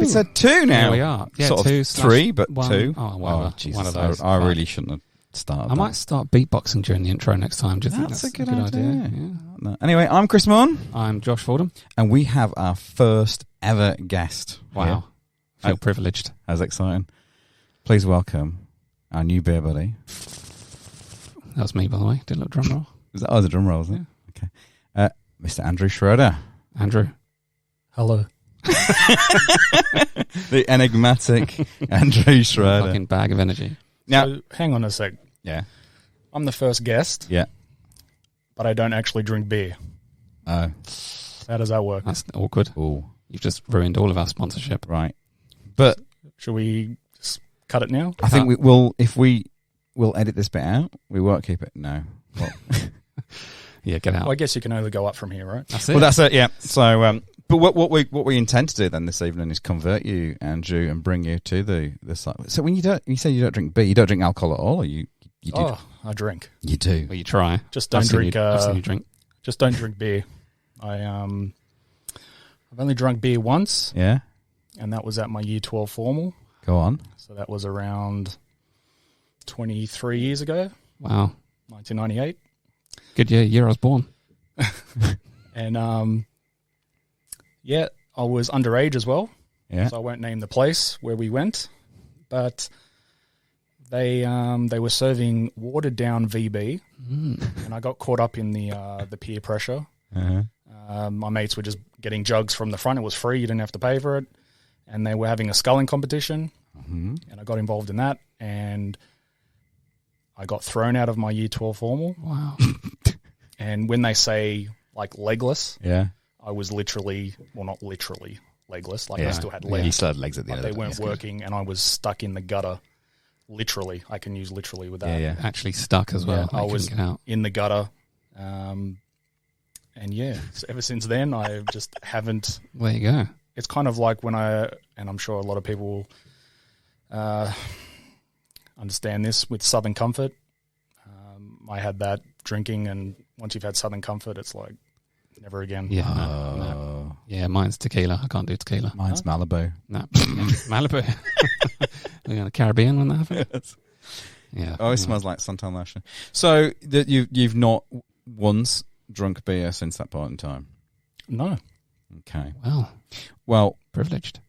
We said 2 now. Here we are. Yeah, sort 2 of 3, but 1. 2. Oh, whatever. Jesus, One of those. I really shouldn't have started. I might start beatboxing during the intro next time. Do you think That's that's a good idea. Yeah. No. Anyway, I'm Chris Munn. I'm Josh Fordham. And we have our first ever guest. Wow. Here. Feel privileged. That's exciting. Please welcome our new beer buddy. That was me, by the way. Did a little drum roll. That was a drum roll, isn't it? Okay. Mr. Andrew Schroede. Andrew. Hello. The enigmatic Andrew Schroede. Fucking bag of energy. Now, So, hang on a sec. yeah. I'm the first guest, Yeah. but I don't actually drink beer. Oh. How does that work? That's awkward. Oh. You've just ruined all of our sponsorship. Right. But Should we just cut it now? I think we will, if we'll edit this bit out, we won't keep it. No. Well, Yeah, get out. Well, I guess you can only go up from here, right? That's it. well, that's it, yeah. So, but what we intend to do then this evening is convert you, Andrew, and bring you to the site. So when you say you don't drink beer, you don't drink alcohol at all, or you do? Oh, I drink. You do. Well, you try. Just don't I've seen drink. I've seen you drink. Just don't drink beer. I've only drunk beer once, Yeah. and that was at my Year 12 formal. Go on. So that was around 23 years ago, Wow. 1998. Good year I was born. And yeah, I was underage as well. Yeah. So I won't name the place where we went, but they were serving watered down VB, and I got caught up in the peer pressure. Uh-huh. My mates were just getting jugs from the front. It was free; you didn't have to pay for it. And they were having a sculling competition, Mm-hmm. and I got involved in that, and I got thrown out of my Year 12 formal. Wow. And when they say like legless, Yeah. I was literally, well, not literally legless. Like Yeah. I still had You legs. still had legs at the But end they of it. weren't That's good. working, and I was stuck in the gutter. Literally, I can use literally with that. Yeah, yeah. Actually stuck as well. Yeah, I I was couldn't get out. in the gutter, and yeah, so ever since then, I just haven't. There you go. It's kind of like when and I'm sure a lot of people understand this with Southern Comfort. I had that drinking, and once you've had Southern Comfort, it's like never again. Yeah. No. Yeah, mine's tequila. I can't do tequila. Mine's Malibu. No. Malibu. We're in the Caribbean when that happens. Yeah. Oh, it smells like suntan lotion. So you've not once drunk beer since that point in time? No. Okay. Well, privileged.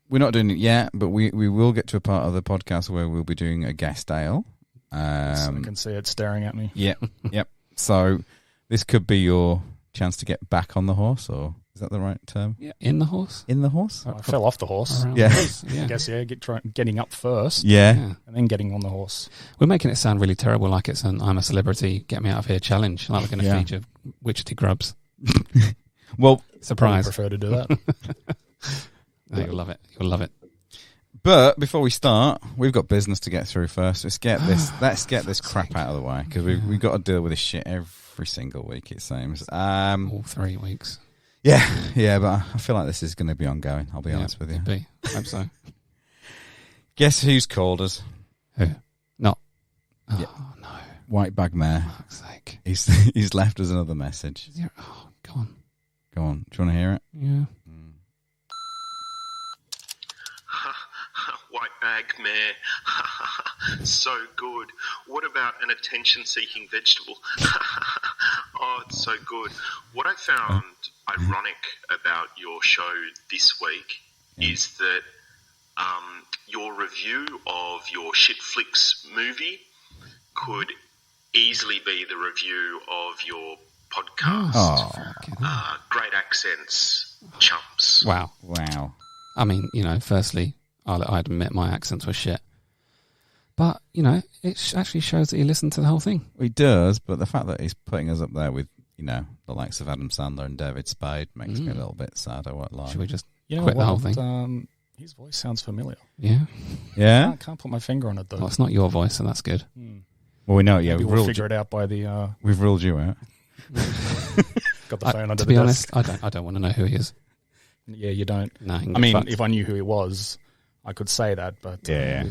We're not doing it yet, but we will get to a part of the podcast where we'll be doing a guest ale. So I can see it staring at me. Yep. So this could be your chance to get back on the horse, or is that the right term? Yeah. In the horse? In the horse? I fell off the horse. Around Yeah. the horse. I Yeah. guess, getting up first, Yeah. Yeah. and then getting on the horse. We're making it sound really terrible, like it's an I'm a celebrity, get me out of here challenge. Like we're going to Yeah. feed you witchetty grubs. Well, I Surprise. prefer to do that. Oh, you'll love it. You'll love it. but before we start, we've got business to get through first. Let's get this crap out of the way, because we've got to deal with this shit every single week, it seems. All 3 weeks. Yeah, but I feel like this is going to be ongoing, I'll be honest with you. Could be. I hope so. Guess who's called us? Who? Not. Oh, Yeah. no. White Bag Mayor. Fuck's sake. He's left us another message. Oh, go on. Go on. Do you want to hear it? Yeah. White bag mare. So good. What about an attention-seeking vegetable? Oh, it's so good. What I found ironic about your show this week is that your review of your Shitflix movie could easily be the review of your podcast. Oh. Great accents, chumps. Wow. Wow. I mean, firstly, I'd admit my accents were shit. But, it actually shows that you listen to the whole thing. He does, but the fact that he's putting us up there with, the likes of Adam Sandler and David Spade makes me a little bit sad, I won't lie. Should we just You know quit what? the whole thing? His voice sounds familiar. Yeah? Yeah? I can't put my finger on it, though. Well, it's not your voice, so that's good. Well, we know, yeah. Maybe we'll figure it out by the... We've ruled you out. got the phone under To the be desk. honest, I don't want to know who he is. Yeah, you don't. No, I mean, if I knew who he was, I could say that, but... Yeah.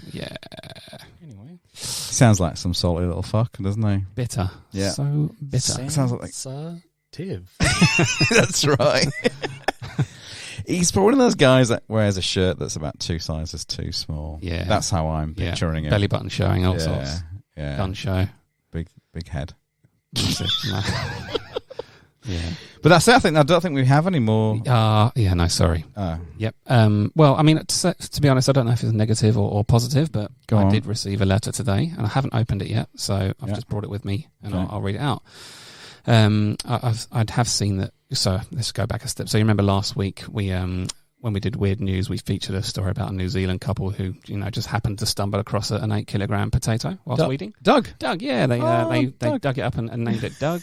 Anyway. Sounds like some salty little fuck, doesn't he? Bitter. Yeah. So bitter. Sounds like... Sensitive. That's right. He's one of those guys that wears a shirt that's about 2 sizes too small. Yeah. That's how I'm picturing him. Belly button showing, all sorts. Yeah. Gun show. Big head. Yeah. But that's it. I don't think we have any more. No, sorry. Yep. Well, I mean, to be honest, I don't know if it's negative or positive, but I did receive a letter today, and I haven't opened it yet, so I've just brought it with me, and I'll read it out. I'd have seen that. So let's go back a step. So you remember last week when we did Weird News, we featured a story about a New Zealand couple who, just happened to stumble across an 8-kilogram potato whilst weeding. Doug, yeah. They dug it up and named it Doug.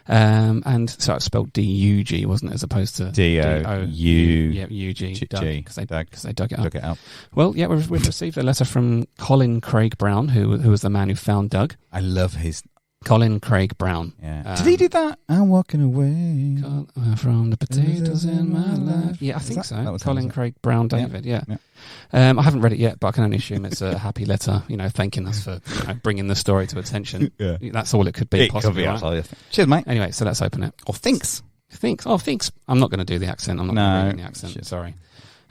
And so it's spelled D-U-G, wasn't it, as opposed to D-O-U. Yeah, U-G, because they dug it up. Well, yeah, we've received a letter from Colin Craig Brown, who was the man who found Doug. I love his... Colin Craig Brown. Yeah. Did he do that? I'm walking away from the potatoes in my life. Yeah, I think so. Colin Craig Brown David, yeah. I haven't read it yet, but I can only assume it's a happy letter, thanking us for bringing the story to attention. Yeah. That's all it could be, possibly. Could be, right? Cheers, mate. Anyway, so let's open it. Or thinks. Thinks. I'm not going to do the accent. I'm not going to read the accent. Shit. Sorry.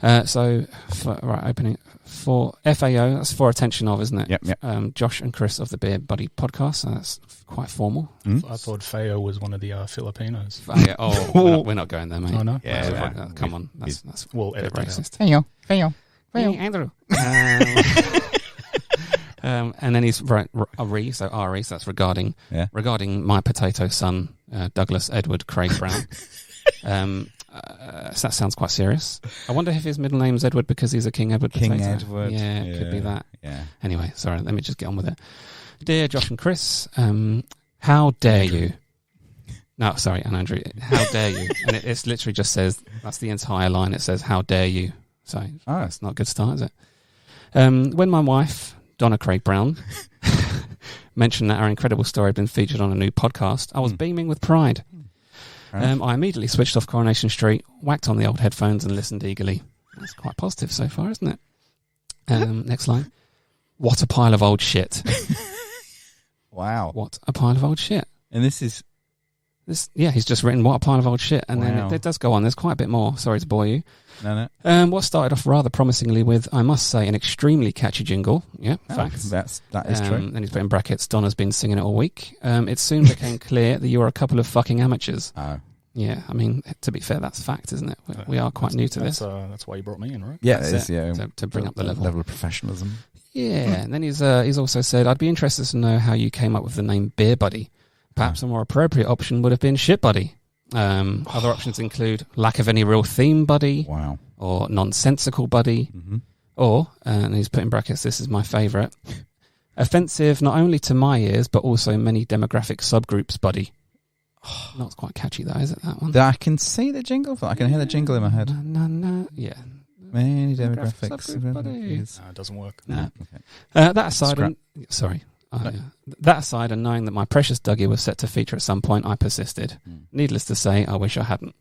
Opening for FAO, that's for attention of, isn't it? Yep. Josh and Chris of the Beer Buddy podcast, so that's quite formal. I thought FAO was one of the Filipinos. We're not going there, mate. Oh, no? Yeah. Come on, that's we'll edit racist. FAO. Hey, Andrew. And then he's RE, so that's regarding my potato son, Douglas Edward Craig Brown. So that sounds quite serious. I wonder if his middle name's Edward because he's a King Edward potato. King Edward. Yeah, it could be that. Yeah. Anyway, sorry, let me just get on with it. Dear Josh and Chris, how dare you? No, sorry, and Andrew, how dare you? And it's literally just says, that's the entire line. It says, how dare you? So that's not a good start, is it? When my wife, Donna Craig Brown, mentioned that our incredible story had been featured on a new podcast, I was beaming with pride. I immediately switched off Coronation Street, whacked on the old headphones and listened eagerly. That's quite positive so far, isn't it? Next line. What a pile of old shit. Wow. What a pile of old shit. And this is... he's just written, what a pile of old shit. And then it does go on. There's quite a bit more. Sorry to bore you. No. What started off rather promisingly with, I must say, an extremely catchy jingle. Yeah, facts. That is true. And he's put in brackets, Donna's been singing it all week. It soon became clear that you were a couple of fucking amateurs. Oh. Yeah, I mean, to be fair, that's fact, isn't it? We are quite new to this. That's why you brought me in, right? Yeah, it is, yeah. To bring up the level of professionalism. Yeah, and then he's also said, I'd be interested to know how you came up with the name Beer Buddy. Perhaps a more appropriate option would have been Shit Buddy. Other options include lack of any real theme buddy. Wow. Or nonsensical buddy. Mm-hmm. Or, and he's put in brackets, this is my favourite, offensive not only to my ears, but also many demographic subgroups buddy. Not quite catchy though, is it, that one? I can see the jingle. I can hear the jingle in my head. No. Yeah. Many demographics. No, it doesn't work. No. Okay. That aside, that aside, and knowing that my precious Dougie was set to feature at some point, I persisted. Needless to say, I wish I hadn't.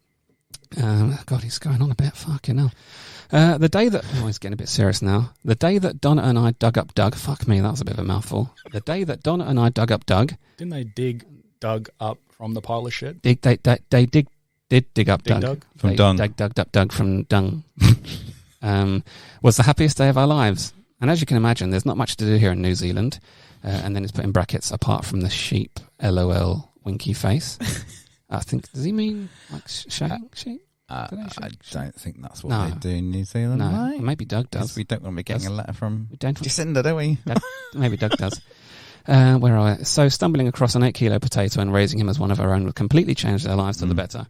God, he's going on a bit. Fucking hell. The day that... he's getting a bit serious now. The day that Donna and I dug up Doug... Fuck me, that was a bit of a mouthful. The day that Donna and I dug up Doug... Didn't they dig Doug up from the pile of shit? They did dig up Doug. From dung. Dug up Doug from dung. Was the happiest day of our lives. And as you can imagine, there's not much to do here in New Zealand. And then it's put in brackets, apart from the sheep, LOL, winky face. I think, does he mean like shagging sheep? I don't think that's what they do in New Zealand. No, right? Maybe Doug does. We don't want to be getting a letter from Jacinda, do we? Maybe Doug does. Where are we? So stumbling across an 8-kilo potato and raising him as one of our own would completely change their lives for the better.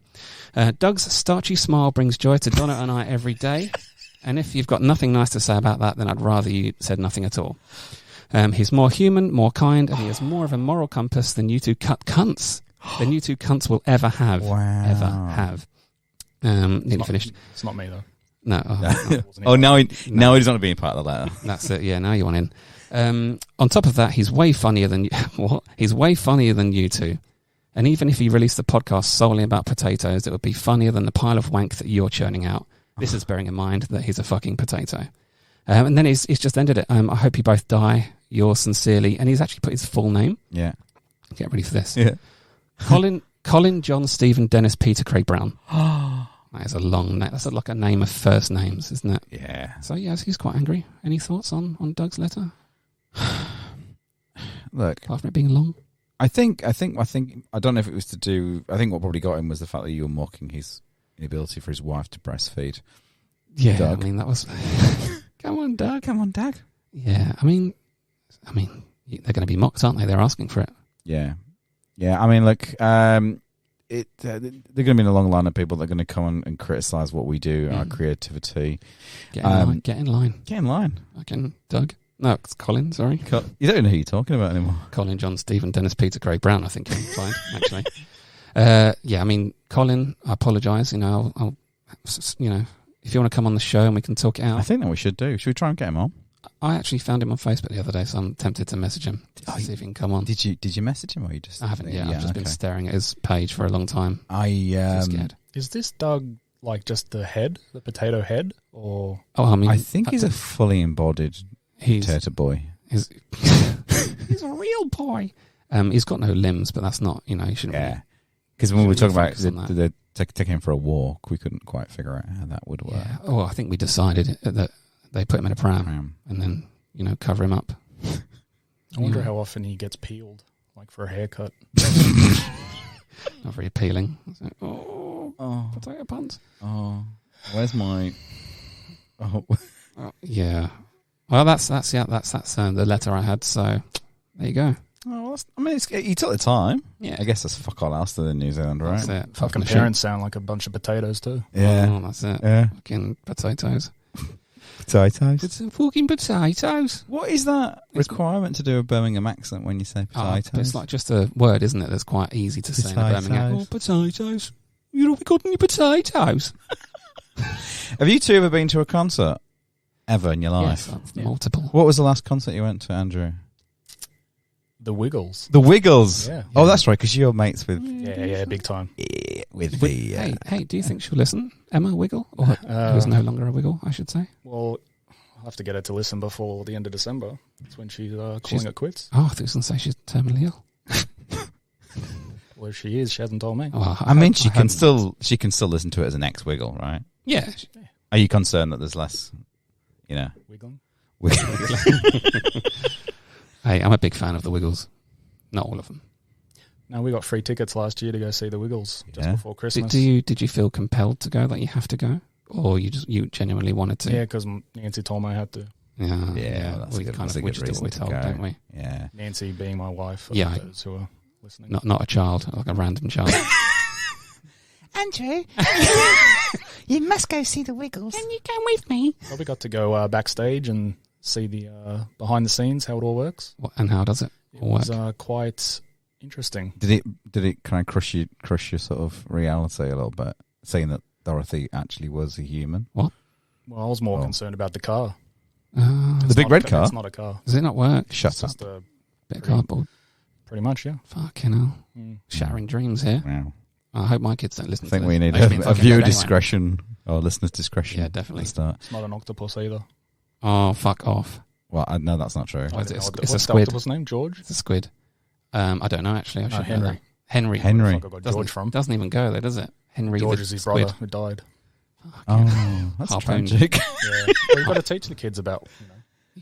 Doug's starchy smile brings joy to Donna and I every day. And if you've got nothing nice to say about that, then I'd rather you said nothing at all. He's more human, more kind, and he has more of a moral compass than you two cunts will ever have. Wow. Ever have. Nearly finished. It's not me, though. No. Now he's not being part of the letter. That's it. Yeah, now you want in. On top of that, he's way funnier than what? He's way funnier than you two. And even if he released the podcast solely about potatoes, it would be funnier than the pile of wank that you're churning out. This is bearing in mind that he's a fucking potato. And then he's just ended it. I hope you both die. Yours sincerely. And he's actually put his full name. Yeah. Get ready for this. Yeah. Colin, John, Stephen, Dennis, Peter, Craig Brown. That is a long name. That's like a name of first names, isn't it? Yeah. So, yes, he's quite angry. Any thoughts on Doug's letter? Look, Apart from it being long? I think. I don't know if it was to do. I think what probably got him was the fact that you were mocking his inability for his wife to breastfeed. Yeah, Doug. I mean, that was... Come on, Doug. Come on, Doug. Yeah, I mean, they're going to be mocked, aren't they? They're asking for it. Yeah. I mean, look, they're going to be in a long line of people that are going to come and criticise what we do, our creativity. Get in line. Get in line. Get in line. Fucking Doug. No, it's Colin, sorry. You don't know who you're talking about anymore. Colin, John, Stephen, Dennis, Peter, Craig, Brown, I think you can find, actually. Yeah, I mean, Colin, I apologise. I'll, if you want to come on the show and we can talk it out. I think that we should do. Should we try and get him on? I actually found him on Facebook the other day, so I'm tempted to message him to see if he can come on. Did you message him or you just? I haven't yet. I've just been staring at his page for a long time. I'm scared. Is this Doug like just the head, the potato head, or? Oh, I mean, I think he's a fully embodied potato boy. He's a real boy. He's got no limbs, but that's not. You shouldn't. Yeah, because when we were talking about taking him for a walk, we couldn't quite figure out how that would work. Yeah. Oh, I think we decided that they put him in a pram and then cover him up. I wonder how often he gets peeled, like for a haircut. Not very appealing. Potato puns. Oh, where's my? Oh, yeah. Well, that's the letter I had. So there you go. Oh, you took the time. Yeah, I guess that's fuck all else to the New Zealand, right? That's it. Fucking parents sound like a bunch of potatoes too. Yeah, that's it. Yeah, fucking potatoes. Potatoes. It's fucking potatoes. What is that requirement to do a Birmingham accent when you say potatoes? It's like just a word, isn't it? That's quite easy to say in a Birmingham. Oh, potatoes. You don't be got any potatoes. Have you two ever been to a concert ever in your life? Yes, multiple. What was the last concert you went to, Andrew? The Wiggles. The Wiggles. Yeah. Oh, that's right, because you're mates with. Yeah, big time. Hey, do you think she'll listen, Emma Wiggle, or who's no longer a Wiggle? I should say. Well, I'll have to get her to listen before the end of December. That's when she's calling it quits. Oh, I thought you were going to say she's terminally ill. Well, if she is, she hasn't told me. Well, she can still listen to it as an ex-Wiggle, right? Yeah. Are you concerned that there's less, Wiggling? Hey, I'm a big fan of the Wiggles. Not all of them. No, we got free tickets last year to go see the Wiggles just before Christmas. Did you feel compelled to go? Like you have to go, or you genuinely wanted to? Yeah, because Nancy told me I had to. Yeah. We just do what we're told, don't we? Yeah. Nancy being my wife. For those who are listening. Not a child, like a random child. Andrew, you must go see the Wiggles. Can you come with me? Probably got to go backstage and see the behind the scenes, how it all works. And how does it all work? It was quite interesting. Did it kind of crush your sort of reality a little bit, saying that Dorothy actually was a human? What? Well, I was more concerned about the car. The big red car? It's not a car. Does it not work? Shut it's up. Just a bit of cardboard. Pretty much, yeah. Fucking hell. Shattering dreams here. Wow. I hope my kids don't listen to this. I think we need a viewer discretion or listener's discretion. Yeah, definitely. Start. It's not an octopus either. Oh, fuck off. Well, no, that's not true. What is it? What's It's a the squid. octopus name? George? It's a squid. I don't know, actually. I should know that. Henry. Henry. I got George from. Doesn't even go there, does it? Henry George the is his squid. brother who died. Oh, that's Harpoon. tragic. Yeah. Well, you've got to teach the kids about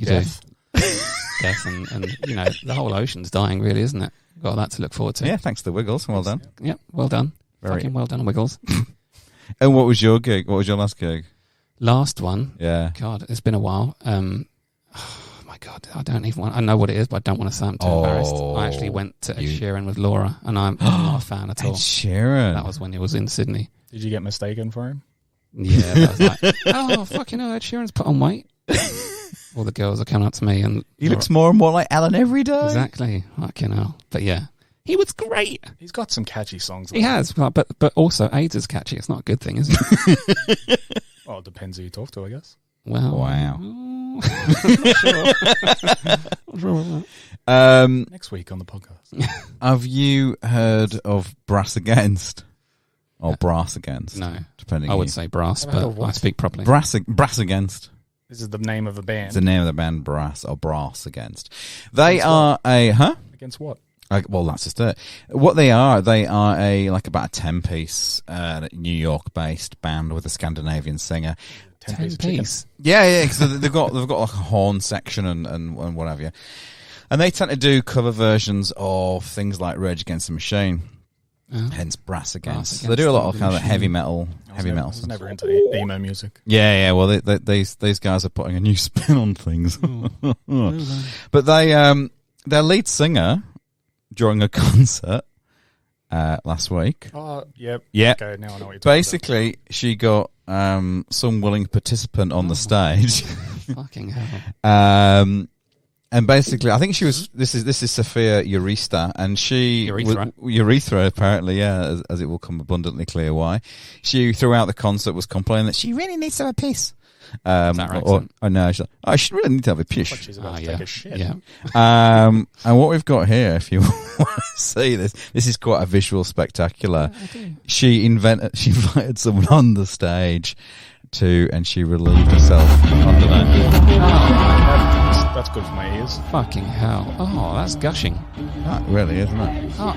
death. Death and the whole ocean's dying, really, isn't it? Got that to look forward to. Yeah, thanks to the Wiggles. Well done. Yep, well done. Very. Fucking well done, Wiggles. And what was your gig? What was your last gig? Last one. Yeah. God, it's been a while. Oh my God, I know what it is, but I don't want to sound too embarrassed. I actually went to Ed Sheeran with Laura, and I'm not a fan at all. Ed Sheeran. That was when he was in Sydney. Did you get mistaken for him? Yeah, that was like, oh, fucking hell, Ed Sheeran's put on weight. All the girls are coming up to me, and he looks more and more like Alan every day. Exactly. Fucking hell. But yeah, he was great. He's got some catchy songs. He has, but also AIDS is catchy. It's not a good thing, is it? Well, it depends who you talk to, I guess. Well, wow. Not sure about that. Next week on the podcast. Have you heard of Brass Against? Or Brass Against? No. Depending. I would say brass, but I speak properly. Brass Against. This is the name of a band. It's the name of the band, Brass Against. They are a... Huh? Against what? Well, that's just it. What they are about a 10-piece New York-based band with a Scandinavian singer. 10-piece piece. Yeah, because they've got like a horn section and what have you. And they tend to do cover versions of things like Rage Against the Machine, hence Brass Against. So they do a lot of kind of heavy metal. I was never into emo music. Yeah. Well, these guys are putting a new spin on things. But their lead singer during a concert last week. Oh, yep. Yeah. Okay, now I know what you're talking Basically, she got some willing participant on the stage. Fucking hell. And basically, I think she was. This is Sophia Urista, and she urethra apparently, yeah, as it will come abundantly clear why. She throughout the concert was complaining that she really needs to have a piss. Is that right? No, she's like, I should really need to have a piss. Like she's about to take a shit. Yeah. And what we've got here, if you want to see this is quite a visual spectacular. She invited someone on the stage and she relieved herself under that. That's good for my ears. Fucking hell. Oh, that's gushing. That really, isn't it? Oh,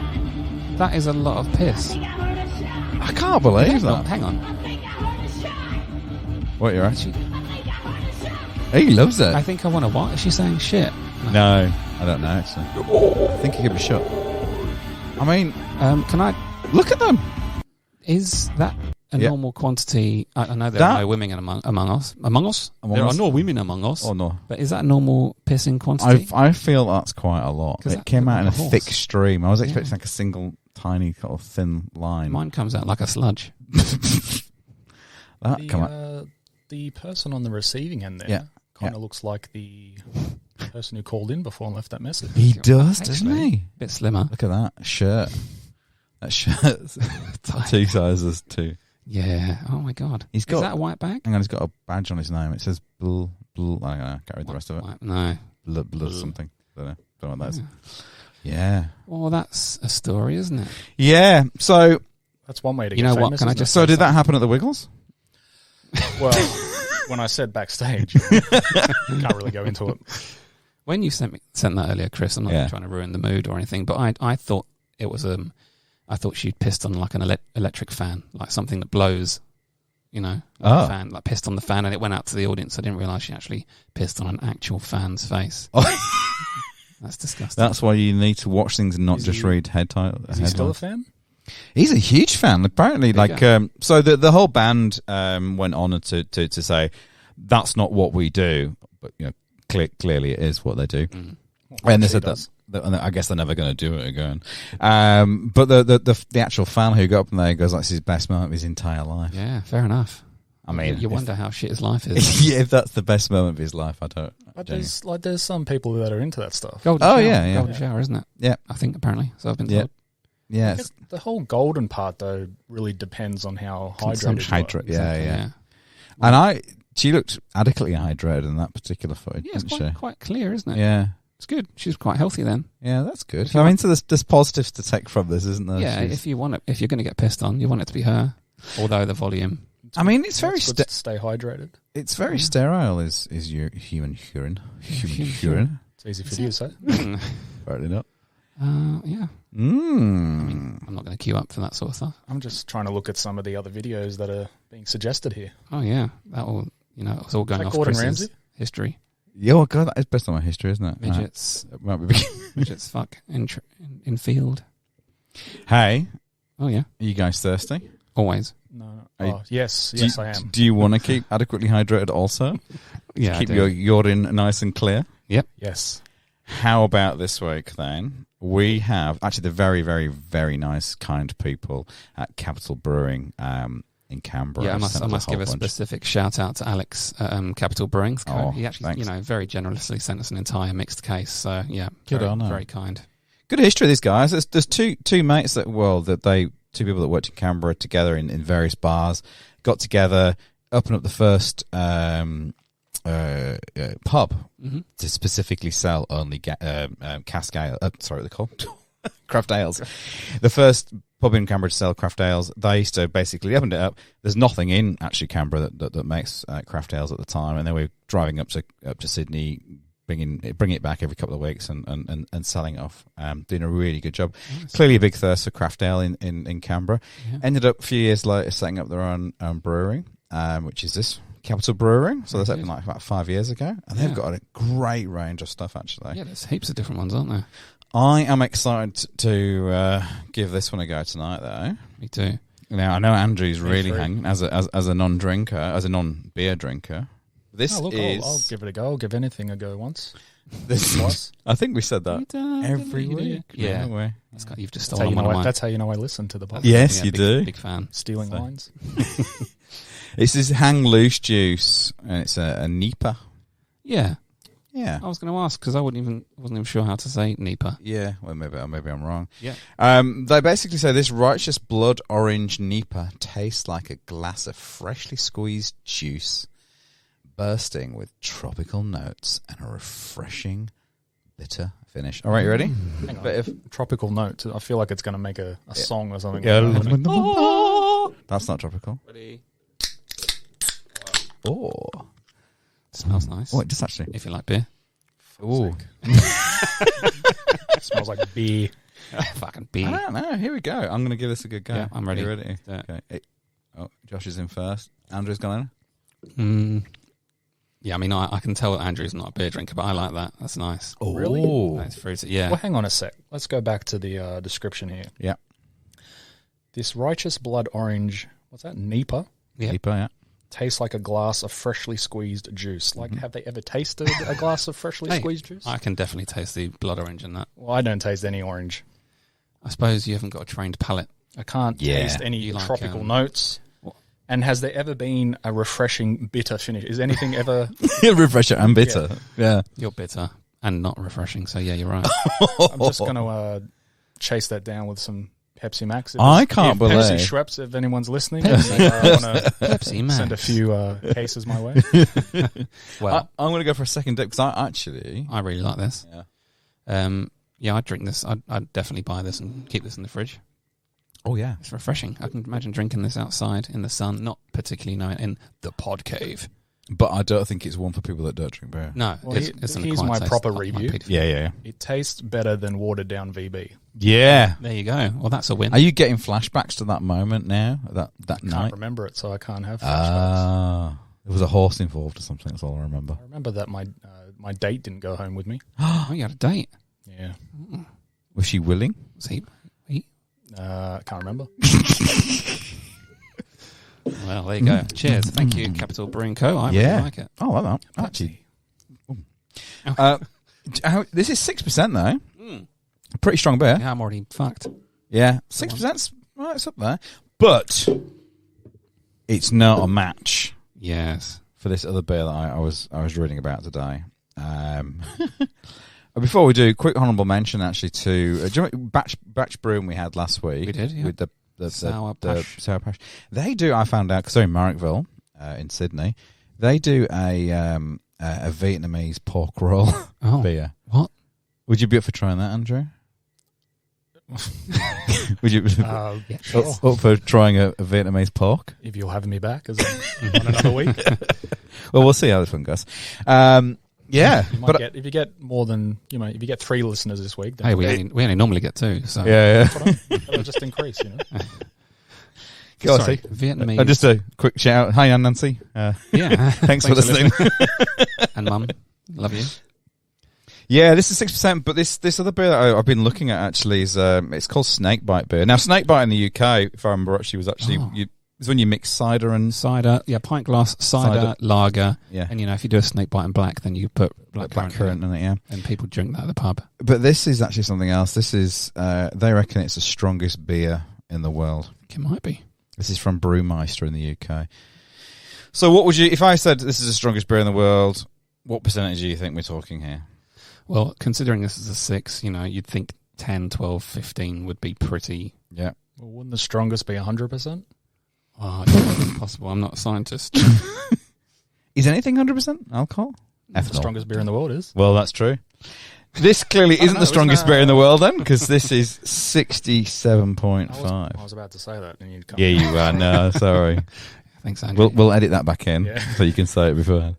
that is a lot of piss. I can't believe that. Hang on. What, you're actually... He loves it. I think I want to what? Is she saying shit? No, I don't know, actually. I think he could be shot. I mean... can I... Look at them! Is that a normal quantity? I know there are no women among us. There are no women among us. Oh, no. But is that a normal pissing quantity? I feel that's quite a lot. It came out in a thick stream. I was expecting like a single, tiny, sort of thin line. Mine comes out like a sludge. The person on the receiving end there kind of looks like the person who called in before and left that message. He does, doesn't he? A bit slimmer. Look at that shirt. That shirt's 2 sizes too. Yeah. Oh my god. Is that a white bag? Hang on, he's got a badge on his name. It says Bl. I don't know. Can't read the rest of it. No. Bl something. Don't know what that is. Yeah. Well, that's a story, isn't it? Yeah. So that's one way to. You know what? Can I just? So did that happen at the Wiggles? Well, when I said backstage, can't really go into it. When you sent that earlier, Chris, I'm not trying to ruin the mood or anything, but I thought it was I thought she'd pissed on like an electric fan, like something that blows, like a fan, like pissed on the fan, and it went out to the audience. I didn't realise she actually pissed on an actual fan's face. That's disgusting. That's why you need to watch things and not just read head titles. Is he still a fan? He's a huge fan, apparently. So the whole band went on to say that's not what we do, but clearly it is what they do. And they said that I guess they're never going to do it again. But the actual fan who got up there goes, that's his best moment of his entire life. Yeah, fair enough. I mean, you wonder how shit his life is. Yeah, if that's the best moment of his life, I don't. But there's some people that are into that stuff. Golden shower, isn't it? Yeah, I think apparently. So I've been told. Yeah, the whole golden part though really depends on how hydrated you are. Yeah. And she looked adequately hydrated in that particular footage. Yeah, it's quite clear, isn't it? Yeah. It's good. She's quite healthy then. Yeah, that's good. So there's positives to take from this, isn't there? Yeah, if you're going to get pissed on, you want it to be her. Although the volume. I mean, it's very stay hydrated. It's very sterile. Is your human urine? It's easy for you to say. Apparently not. Yeah. I mean, I'm not going to queue up for that sort of stuff. I'm just trying to look at some of the other videos that are being suggested here. Oh yeah, that all it's all going off Gordon Chris's Ramsay? History. Yeah, well, God, that is based on my history, isn't it? Midgets. It might be. Midgets fuck in field. Hey. Oh yeah. Are you guys thirsty? Always. No. Yes, I am. Do you want to keep adequately hydrated also? Yeah. Keep your urine nice and clear? Yep. Yes. How about this week then? We have actually the very, very, very nice, kind people at Capital Brewing in Canberra. Yeah, I must give a specific shout out to Alex at Capital Brewing. He actually, very generously sent us an entire mixed case. So yeah, very kind. Good history of these guys. There's two mates two people that worked in Canberra together in various bars, got together, opened up the first pub to specifically sell only cask ale. Sorry, what they're called craft ales. The first pub in Canberra to sell craft ales. They used to basically opened it up. There's nothing in actually Canberra that makes craft ales at the time, and then we're driving up to Sydney, bringing it back every couple of weeks and selling it off. Doing a really good job. Clearly a big thirst for craft ale in Canberra. Yeah. Ended up a few years later setting up their own brewery, which is this Capital Brewing. So they set up like about 5 years ago, and they've got a great range of stuff actually. Yeah, there's heaps of different ones, aren't there? I am excited to give this one a go tonight, though. Me too. Now I know Andrew's really hanging as a non-drinker, as a non-beer drinker. This is. I'll give it a go. I'll give anything a go once. This I think we said that every You do. week. Yeah. No way. You've just That's how, stolen one of mine. that's how you know I listen to the podcast. Yes, Yeah, you do. Big fan. Stealing So- lines. This is Hang Loose juice, and it's a Nipa. Yeah. Yeah. I was going to ask because I wasn't even sure how to say Nipa. Yeah, well, maybe I'm wrong. Yeah. They basically say this righteous blood orange Nipa tastes like a glass of freshly squeezed juice, bursting with tropical notes and a refreshing, bitter finish. All right, you ready? Hang on. Bit of- Tropical note. I feel like it's going to make a song or something. That's not tropical. Ready? Oh, Smells nice. it does actually. If you like beer. Oh, Smells like beer. Fucking I beer. don't know. Here we go. I'm going to give this a good go. Yeah, I'm ready. You ready? Yeah. Okay. Josh is in first. Andrew's gone in. Yeah, I mean, I can tell that Andrew's not a beer drinker, but I like that. That's nice. Oh, Really? That's fruity. Yeah. Well, hang on a sec. Let's go back to the description here. Yeah. This righteous blood orange, what's that? Nipa? Yeah. Keeper, yeah. Tastes like a glass of freshly squeezed juice. Like, have they ever tasted a glass of freshly Hey, squeezed juice? I can definitely taste the blood orange in that. Well, I don't taste any orange. I suppose you haven't got a trained palate. I can't taste any You like, tropical notes. And has there ever been a refreshing bitter finish? Is anything ever... Refresher and bitter. Yeah. You're bitter and not refreshing, so yeah, you're right. I'm just going to chase that down with some Pepsi Max. I can't believe- Pepsi Schweppes, if anyone's listening. Pepsi. I want to Pepsi Max. send a few cases my way. Well, I'm going to go for a second dip because I actually... I really like this. Yeah. Yeah, I'd drink this. I'd definitely buy this and keep this in the fridge. Oh, yeah. It's refreshing. I can imagine drinking this outside in the sun, not particularly now in the pod cave. But I don't think it's one for people that don't drink beer. No, Well, it's an here's acquired my taste. proper I like review. Peter. Yeah. It tastes better than watered down VB. Yeah. There you go. Well, that's a win. Are you getting flashbacks to that moment now? That Can't night? remember it, so I can't have flashbacks. Ah. There was a horse involved or something. That's all I remember. I remember that my date didn't go home with me. Oh, you had a date. Yeah. Was she willing? Was he? Can't remember. Well, there you go. Cheers. Thank you, Capital Brewing Co. I really like it. Oh, I like that. Actually. This is 6% though. Pretty strong beer. Yeah, I'm already fucked. Yeah. 6%'s right, it's up there. But it's not a match Yes. for this other beer that I was reading about today. Before we do, quick honourable mention actually to do you know batch brewing we had last week. We did, yeah. With the Sour the Pash. Sour Pash. They do. I found out because they're in Marrickville in Sydney. They do a Vietnamese pork roll Oh, beer. what? Would you be up for trying that, Andrew? Would you Yeah, sure. up for trying a Vietnamese pork? If you're having me back on another week. Well, we'll see how this one goes. Yeah, You might get, if you get more than, if you get 3 listeners this week, then Hey, we only normally get 2, so. yeah. that'll just increase, Go on, Sorry, see. Vietnamese. Just a quick shout out. Hi, Ann Nancy. Yeah. Thanks for listening. And Mum, love you. Yeah, this is 6%, but this other beer that I've been looking at actually is it's called Snakebite beer. Now, Snakebite in the UK, if I remember actually, was actually it's when you mix cider and Cider, pint glass, cider, lager. Yeah. And, if you do a snake bite in black, then you put black currant in it. Yeah, and people drink that at the pub. but this is actually something else. This is they reckon it's the strongest beer in the world. It might be. This is from Brewmeister in the UK. So, what would you, if I said this is the strongest beer in the world? What percentage do you think we're talking here? Well, considering this is a 6, you'd think 10, 12, 15 would be pretty. Yeah. Well, wouldn't the strongest be 100%? Oh, I don't think it's possible. I'm not a scientist. Is anything 100% alcohol? The strongest beer in the world is. Well, that's true. This clearly isn't the strongest beer in the world then, because this is 67.5. I was about to say that, and you'd come. Yeah, you are. No, sorry. Thanks, Andrew. We'll edit that back in Yeah. so you can say it beforehand.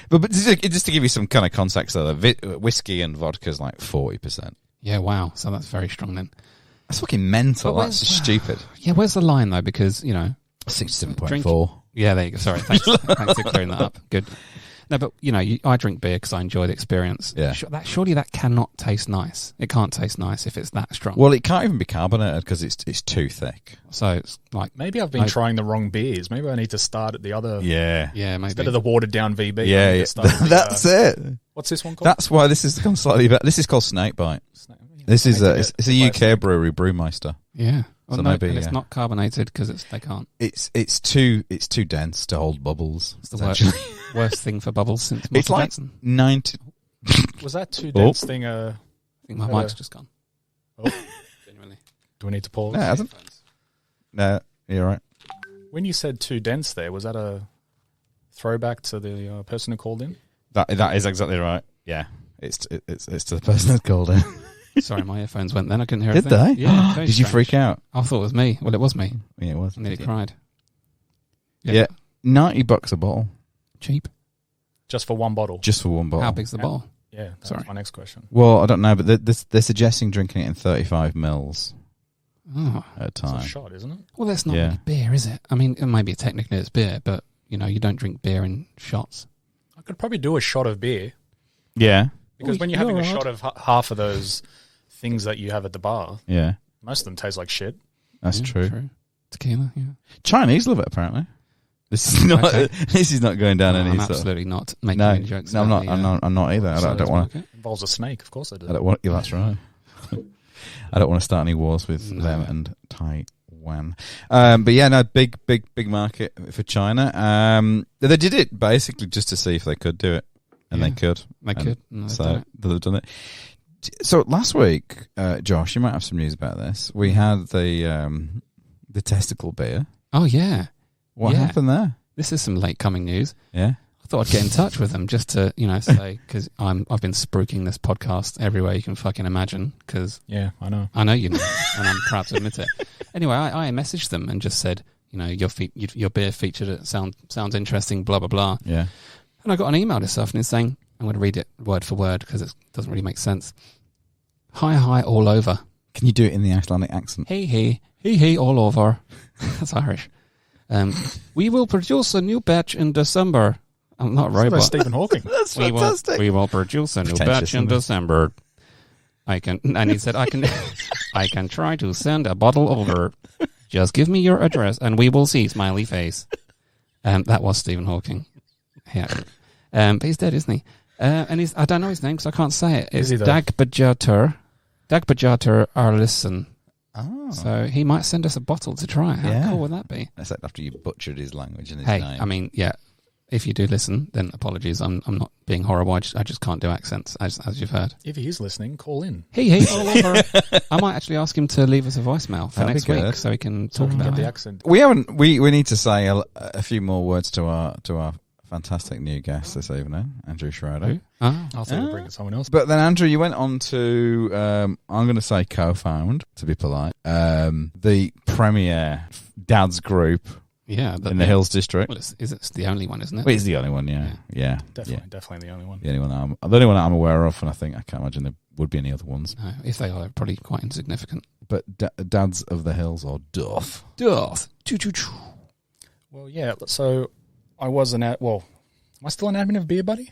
But just to give you some kind of context, though, whiskey and vodka is like 40%. Yeah, wow. So that's very strong then. That's fucking mental. But That's stupid. Yeah, where's the line though? Because 67.4. Yeah, there you go. Sorry, thanks for clearing that up. Good. No, but I drink beer because I enjoy the experience. Yeah. Surely that cannot taste nice. It can't taste nice if it's that strong. Well, it can't even be carbonated because it's too thick. So it's like Maybe I've been trying the wrong beers. Maybe I need to start at the other. Yeah. maybe Instead of the watered down VB. Yeah, yeah. That's it. What's this one called? That's why this has become slightly better. This is called Snakebite. This is it's a UK brewery, Brewmeister. Yeah. So maybe and it's not carbonated because they can't. It's too dense to hold bubbles. It's the worst thing for bubbles since Michael It's like Jackson. 90. Was that too dense thing? I think my mic's just gone. Oh. Genuinely. Do we need to pause? No, it hasn't. No, you're right. When you said too dense there, was that a throwback to the person who called in? That is exactly right. Yeah, it's to the person that called in. Sorry, my earphones went then. I couldn't hear Did anything. they? Yeah. very Did you strange. freak out? I thought it was me. Well, it was me. Yeah, it was. I nearly cried. Yeah. $90 a bottle Cheap. Just for one bottle? just for one bottle. How big's the bottle? Yeah, that's Sorry. my next question. Well, I don't know, but they're suggesting drinking it in 35 mils Oh. at a It's time. a shot, isn't it? Well, that's not Yeah. really beer, is it? I mean, maybe technically it's beer, but, you don't drink beer in shots. I could probably do a shot of beer Yeah, because when you're having a shot of half of those things that you have at the bar, yeah, most of them taste like shit. that's Yeah, true. Tequila, yeah. Chinese love it apparently. This is not. Okay. This is not going down any. I'm sort of- absolutely not making No, any jokes. no, I'm about not. I'm not either. I don't sellers want to. market. Involves a snake, of course I do. I don't want. Yeah, that's right. I don't want to start any wars with No. them and Taiwan. But yeah, no, big market for China. They did it basically just to see if they could do it, and they Yeah. could. They And could. No, they've So done it. they've done it. So last week, Josh, you might have some news about this. We had the testicle beer. Oh, yeah. What Yeah. happened there? This is some late coming news. Yeah. I thought I'd get in touch with them just to, say, because I've been spruiking this podcast everywhere you can fucking imagine, because Yeah, I know. I know you know, and I'm proud to admit it. Anyway, I messaged them and just said, your beer featured it, sounds interesting, blah, blah, blah. Yeah. And I got an email this afternoon saying, I'm going to read it word for word because it doesn't really make sense. Hi, all over. Can you do it in the Icelandic accent? Hey, all over. That's Irish. We will produce a new batch in December. I'm not a That's robot. Stephen Hawking. That's We will produce a new Pretentious, batch in isn't it? December. And he said, I can try to send a bottle over. Just give me your address and we will see. Smiley face. That was Stephen Hawking. Yeah. But he's dead, isn't he? And I don't know his name because I can't say it. It's Is he though? Dagbajater Arlissen. Oh. So he might send us a bottle to try. How Yeah. cool would that be? Except after you butchered his language and his Hey, name. I mean, yeah. If you do listen, then apologies. I'm not being horrible. I just can't do accents, as you've heard. If he is listening, call in. Hey, all over. I might actually ask him to leave us a voicemail for That'd be next week good. so we can talk Get about the it. accent. We haven't. We need to say a few more words to our fantastic new guest this evening, Andrew Schroede. Who? Oh, I thought we'd bring in someone else. But then, Andrew, you went on to I'm going to say co-found, to be polite, the premier dad's group yeah. in the Hills District. Well, it's the only one, isn't it? Well, he's the only one, yeah. Definitely the only one. The only one that I'm aware of, and I can't imagine there would be any other ones. No, if they are, they're probably quite insignificant. But dads of the hills or Duff. Duff. Well, yeah. So I was am I still an admin of Beer Buddy?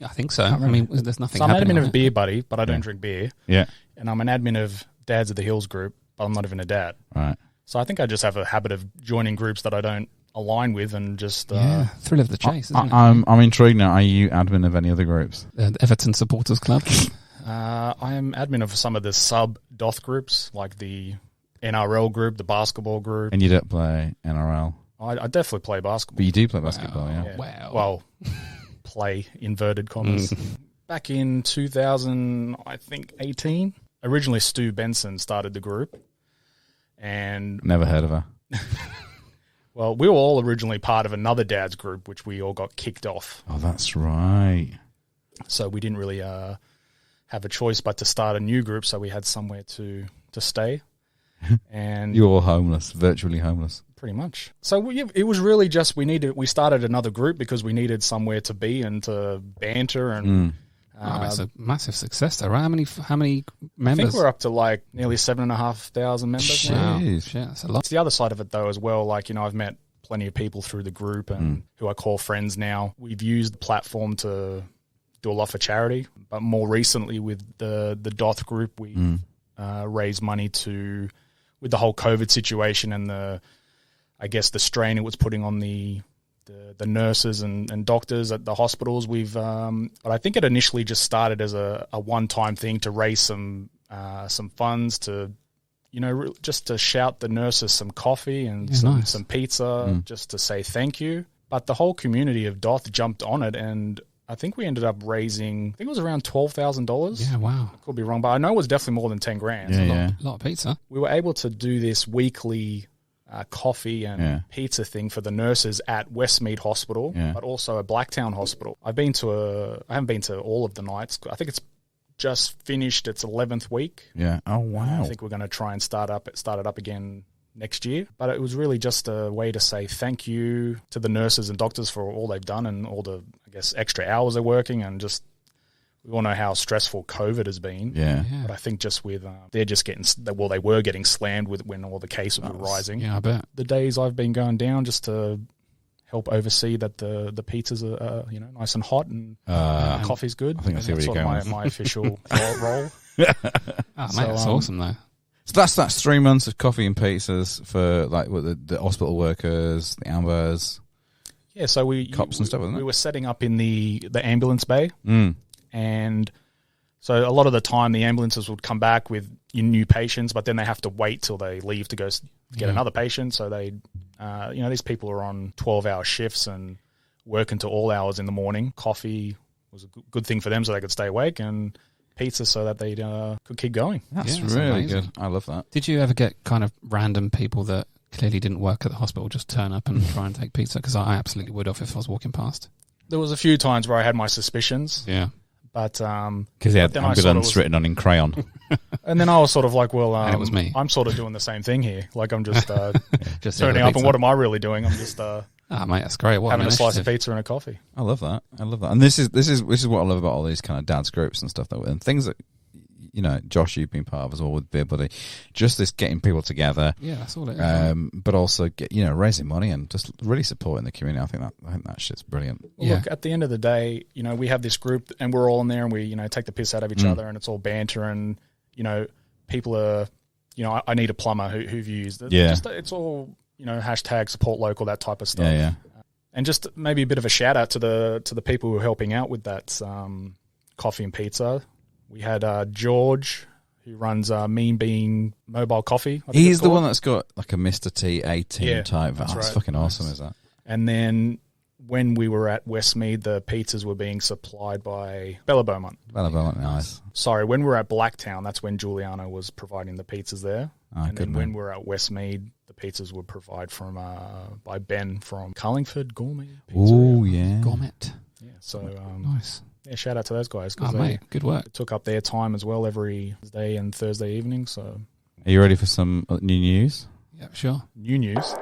I think so. Can't I mean, remember. there's nothing So I'm happening admin on of it. Beer Buddy, but I don't Yeah. drink beer. Yeah, And I'm an admin of Dads of the Hills group, but I'm not even a dad. right. So I think I just have a habit of joining groups that I don't align with and just... Yeah, thrill of the chase, isn't it? I'm intrigued now. Are you admin of any other groups? Everton Supporters Club. I am admin of some of the sub-DOTH groups, like the NRL group, the basketball group. And you don't play NRL, I definitely play basketball. but you do play basketball, yeah. Yeah. Wow. Well, play, inverted commas. Back in 2018, originally Stu Benson started the group. And, Never heard of her. well, we were all originally part of another dad's group, which we all got kicked off. Oh, that's right. So we didn't really have a choice but to start a new group, so we had somewhere to stay. And You're homeless, virtually homeless. pretty much. So it was really just we started another group because we needed somewhere to be and to banter and. It's a massive success, though, right? How many I members? think we're up to like nearly 7,500 members now. Wow. Shit, that's a lot. It's the other side of it though as well. Like, I've met plenty of people through the group and who I call friends now. We've used the platform to do a lot for charity, but more recently with the Doth group, we raised money with the whole COVID situation and the strain it was putting on the nurses and doctors at the hospitals. But I think it initially just started as a one-time thing to raise some funds to, just to shout the nurses some coffee and some pizza, just to say thank you. But the whole community of Doth jumped on it, and I think we ended up raising, I think it was around $12,000. Yeah, wow. I could be wrong, but I know it was definitely more than 10 grand. Yeah, A lot of pizza. We were able to do this weekly coffee and pizza thing for the nurses at Westmead Hospital, but also at Blacktown Hospital. I haven't been to all of the nights. I think it's just finished its 11th week. Yeah. Oh, wow. I think we're going to try and start it up again next year. But it was really just a way to say thank you to the nurses and doctors for all they've done and all the, extra hours they're working, and just we all know how stressful COVID has been. Yeah. But I think just with they were getting slammed with when all the cases were rising. Yeah, I bet. The days I've been going down just to help oversee that the pizzas are nice and hot and coffee's good. I think I see where you're going with. My official role. Oh, mate, that's awesome, though. So that's 3 months of coffee and pizzas for like the hospital workers, the ambers. Yeah, so cops and stuff, wasn't it? We were setting up in the ambulance bay. And so a lot of the time the ambulances would come back with new patients, but then they have to wait till they leave to go get another patient. So they, these people are on 12-hour shifts and work into all hours in the morning. Coffee was a good thing for them so they could stay awake, and pizza so that they could keep going. That's that's really amazing. good. I love that. Did you ever get kind of random people that clearly didn't work at the hospital just turn up and try and take pizza? Because I absolutely would have if I was walking past. There was a few times where I had my suspicions. Yeah. But because he had then I ambulance written on in crayon. And then I was sort of like, well, and it was me. I'm sort of doing the same thing here. Like I'm just Just turning up, and what am I really doing? I'm just mate, that's great. What having an a slice of initiative. pizza and a coffee. I love that. And this is what I love about all these kind of dads groups and stuff and things that Josh, you've been part of as well with Beer Buddy. Just this getting people together. Yeah, that's all it is. But also raising money and just really supporting the community. I think that shit's brilliant. Well, look, at the end of the day, we have this group and we're all in there and we, take the piss out of each other and it's all banter and, people are, I need a plumber who've used it. Yeah. It's all, hashtag support local, that type of stuff. Yeah. And just maybe a bit of a shout out to the people who are helping out with that coffee and pizza. We had George, who runs Mean Bean Mobile Coffee. He's the one that's got like a Mr. T 18 type. That's That's right. fucking awesome, is that? And then when we were at Westmead, the pizzas were being supplied by Bella Beaumont. Nice. Sorry, when we were at Blacktown, that's when Giuliano was providing the pizzas there. And then when we were at Westmead, the pizzas were provided from by Ben from Carlingford Gourmet Pizzeria. Oh, yeah. Gourmet. Yeah, so Nice. yeah, shout out to those guys Oh, because mate, good work. they took up their time as well every Thursday and Thursday evening. So Are you ready for some new news? Yeah, sure. new news.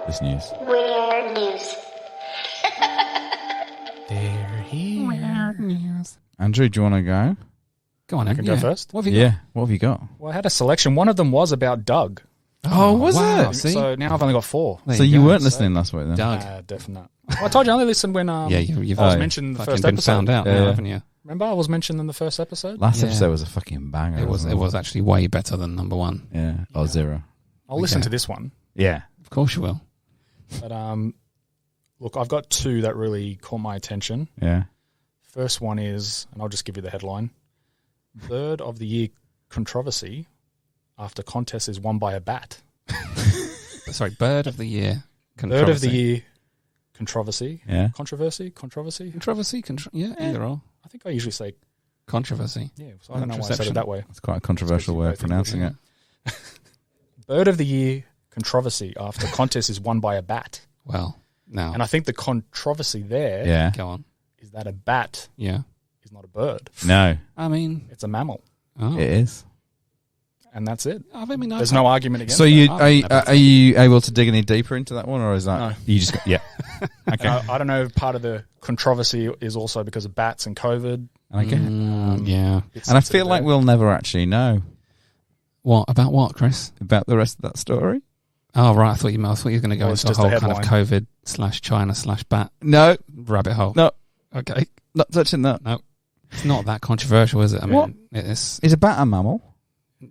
This news. Weird news. They're here. Andrew, do you want to go? Go on, I can go first. What have you Yeah. What have you got? Well, I had a selection. One of them was about Doug. Oh, was wow, it? See? So now I've only got 4. There So you you go. weren't listening last week then? Doug. Definitely. Well, I told you I only listened when Yeah, you've I was Oh, mentioned in the fucking first been episode. found out now, Yeah. haven't you? Remember I was mentioned in the first episode? Last Yeah. episode was a fucking banger. It wasn't was actually way better than number one. Yeah. Oh, 0. I'll listen Okay. to this one. Yeah. Of course you will. But look, I've got 2 that really caught my attention. Yeah. First one is, and I'll just give you the headline, Bird of the Year controversy after contest is won by a bat. Sorry, Bird of the Year. Bird of the Year controversy. Yeah. Controversy? Controversy? Yeah, either or. I think I usually say, Controversy. yeah, so I don't know why I said Contraception. it that way. It's quite a controversial way of pronouncing it. Bird of the Year controversy after contest is won by a bat. Well, now, And I think the controversy there is Yeah. go on. that a bat Yeah. is not a bird. No, I mean, It's a mammal. oh, it is. and that's it. I mean, There's no argument against So that. are you able to dig any deeper into that one, or is that No. you just yeah? Okay. I don't know if part of the controversy is also because of bats and COVID. Okay. Yeah. It's And I sensitive feel like there. we'll never actually know What about what, Chris? about the rest of that story. Oh, right. I thought you were going to go Well, it's into a just whole a kind of COVID/China/bat No, rabbit hole. no, Okay. not touching that. It's not that controversial, is it? I mean, What? it's Is a bat a mammal?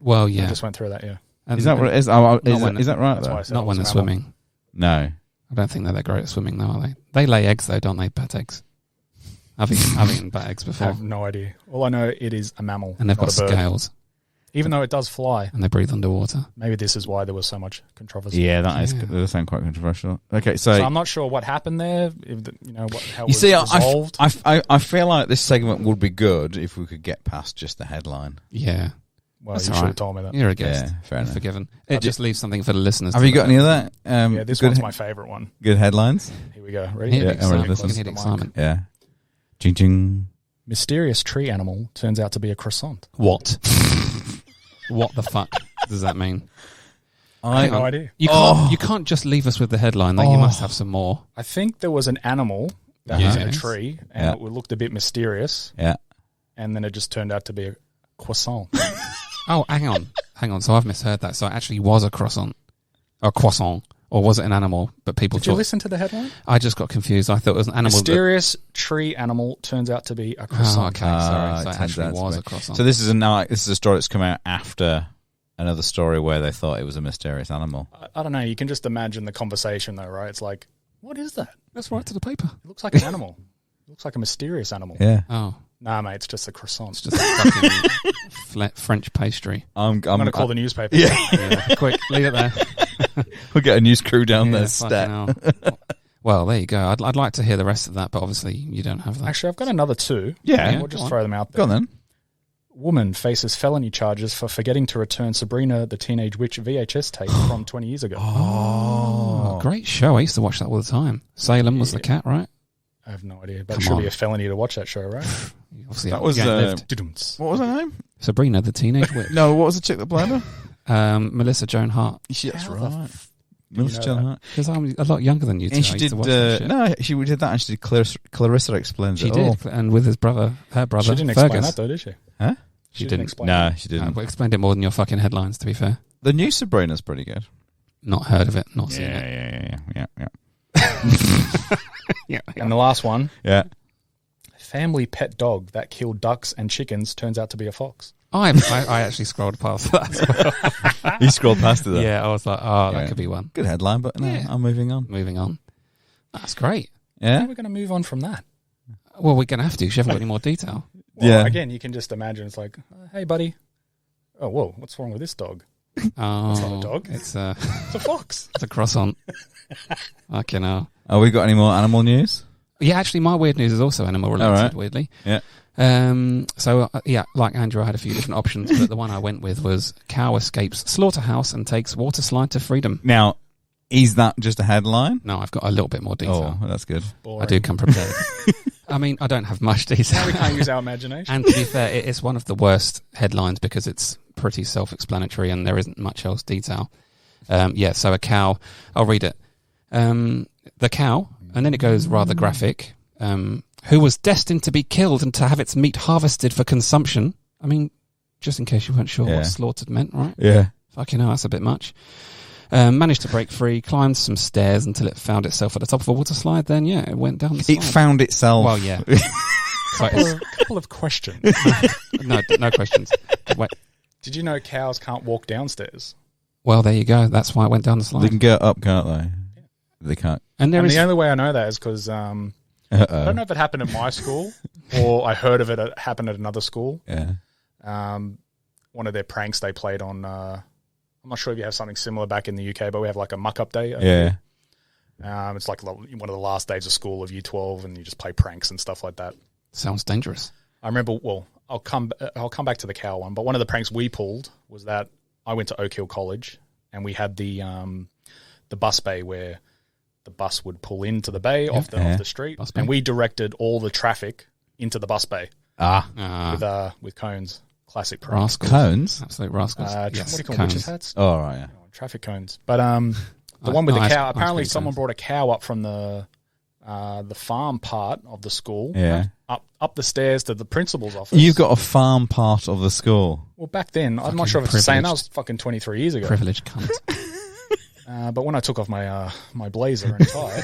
well, I yeah. just went through that. Yeah, And- Is that what it is? Oh, when- is that right? that's Though? why I said Not it when they're was a mammal. swimming. No. I don't think they're that great at swimming, though, are they? They lay eggs, though, don't they? Bat eggs. I've eaten bat eggs I before, have no idea. All I know, it is a mammal, and they've not got a bird. scales, Even though it does fly, and they breathe underwater. maybe this is why there was so much controversy. Yeah, that is. Yeah. That does sound quite controversial. Okay, so So I'm not sure what happened there. If how it you was see, resolved. I feel like this segment would be good if we could get past just the headline. Yeah, Well, That's you all should right. have told me that. you're a guest. Yeah, fair You're enough. forgiven. It just leaves something for the listeners. Have to you got know. any of that? Yeah, this good, one's my favourite one. good headlines. Here we go. Ready? Hear Yeah, the excitement. I'm ready for You this. can hear the The mic. excitement. Yeah. Ching ching. Mysterious tree animal turns out to be a croissant. What? What the fuck does that mean? I have Hang no on. idea. You can't just leave us with the headline. Though. You must have some more. I think there was an animal that Yeah. was in a Yes. tree and Yeah. it looked a bit mysterious, Yeah. and then it just turned out to be a croissant. Oh, hang on. So I've misheard that. So it actually was a croissant, or was it an animal? But people Did you thought. listen to the headline? I just got confused. I thought it was an animal. Mysterious tree animal turns out to be a Oh, croissant. okay. Sorry. it So it turns actually out to was be. a croissant. So this is a story that's come out after another story where they thought it was a mysterious animal. I don't know. You can just imagine the conversation, though, right? It's like, what is that? Let's write to the paper. It looks like an animal. It looks like a mysterious animal. Yeah. Oh, Nah, mate, it's just a croissant. it's just a fucking French pastry. I'm going to call the newspaper. Yeah. Yeah. Quick, leave it there. We'll get a news crew down there. Yeah, Stat. fucking hell. Well, there you go. I'd like to hear the rest of that, but obviously you don't have that. Actually, I've got another two. Yeah. We'll go just on. throw them out Go there. on then. Woman faces felony charges for forgetting to return Sabrina the Teenage Witch VHS tape from 20 years ago. Oh, great show. I used to watch that all the time. Salem was the cat, right? I have no idea, but Come it should on. be a felony to watch that show, right? Obviously, That was, yeah, lived. Dudums. What was her name? Sabrina the Teenage Witch. No, what was the chick that played her? Melissa Joan Hart. That's How the right. you Melissa know Joan that? Hart. Because I'm a lot younger than you two. And I she used did. to watch that shit. No, she did that, and she did Clarissa Explains She It did, All. and with her brother, She didn't explain Fergus. that, though, did she? Huh? She didn't. explain No, that. she No, didn't. but explained it more than your fucking headlines, to be fair. The new Sabrina's pretty good. Not heard of it, not seen it. Yeah. And the last one, Yeah. family pet dog that killed ducks and chickens turns out to be a fox. I actually scrolled past that as well. You scrolled past it there. Yeah, I was like, oh, Yeah. that could be one. Good headline, but no, Yeah. I'm moving on. Moving on. That's great. How Yeah. are we going to move on from that? Well, we're going to have to. She haven't got any more detail. Well, Yeah. Again, you can just imagine it's like, hey, buddy. Oh, whoa, what's wrong with this dog? Oh, It's not a dog. It's It's a fox. a croissant. Fucking hell. Oh, we got any more animal news? Yeah, actually, my weird news is also animal related, All right. weirdly. Yeah. So, like Andrew, I had a few different options, but the one I went with was cow escapes slaughterhouse and takes water slide to freedom. Now, is that just a headline? No, I've got a little bit more detail. Oh, that's good. Boring. I do come prepared. I mean, I don't have much detail. Now we can't use our imagination. And to be fair, it's one of the worst headlines because it's pretty self-explanatory and there isn't much else detail. So a cow, I'll read it. The cow, and then it goes rather graphic, who was destined to be killed and to have its meat harvested for consumption. I mean, just in case you weren't sure Yeah. what slaughtered meant, right? Yeah. Fucking hell, that's a bit much. Managed to break free, climbed some stairs until it found itself at the top of a water slide. Then, yeah, it went down the slide. It found itself. Well, yeah. So it's- Couple of questions. no questions. Wait. Did you know cows can't walk downstairs? Well, there you go. That's why it went down the slide. They can get up, can't they? They can't. And there And is the only way I know that is because I don't know if it happened at my school or I heard of it happen at another school. Yeah. One of their pranks they played on. I'm not sure if you have something similar back in the UK, but we have like a muck up day. Yeah. It's like one of the last days of school of Year 12, and you just play pranks and stuff like that. sounds dangerous. I remember. Well, I'll come back to the cow one, but one of the pranks we pulled was that I went to Oak Hill College, and we had the bus bay where the bus would pull into the bay off the street, Bus bay. and we directed all the traffic into the bus bay Ah. with cones. Classic prank. Rascals. Cones? Absolute rascals. What do Yes, you call cones. witches' hats? Oh, right, yeah. Traffic cones. But the one with the Ice- cow. ice Apparently, cream someone cones. brought a cow up from the farm part of the school. Yeah. Up the stairs to the principal's office. You've got a farm part of the school. Well, back then, I'm Fucking not sure if it's the same. That privileged. was fucking 23 years ago. Privileged cunt. But when I took off my my blazer and tie,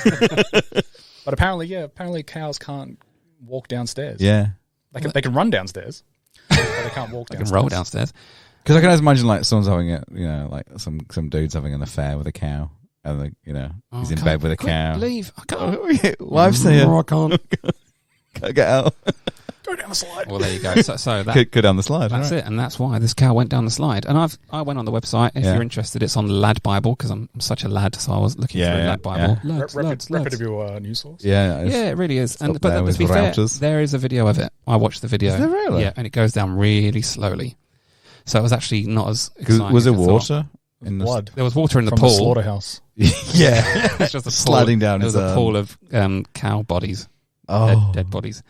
but apparently cows can't walk downstairs. Yeah. They can run downstairs, but they can't walk I downstairs. can roll downstairs. Because I can imagine like someone's having like some dude's having an affair with a cow, and he's in bed with a cow. Leave. I can't. Wife's here. I can't. Can't get out. Go down the slide. Well, there you go. So that, Go down the slide. that's right. it, and that's why this cow went down the slide. And I went on the website. If Yeah. you're interested, it's on Lad Bible because I'm such a lad, so I was looking Yeah, through yeah, Lad Bible. yeah. Lads. Reputable news source. Yeah. Yeah, it really is. up And there but with to be fair, routers. there is a video of it. I watched the video. Is there really? Yeah, and it goes down really slowly. So it was actually not as exciting. Was there as I thought. water in the Blood There was water in the from pool. the slaughterhouse. Yeah. It's just a pool. Sliding down There was his a pool of cow bodies, Oh. dead bodies.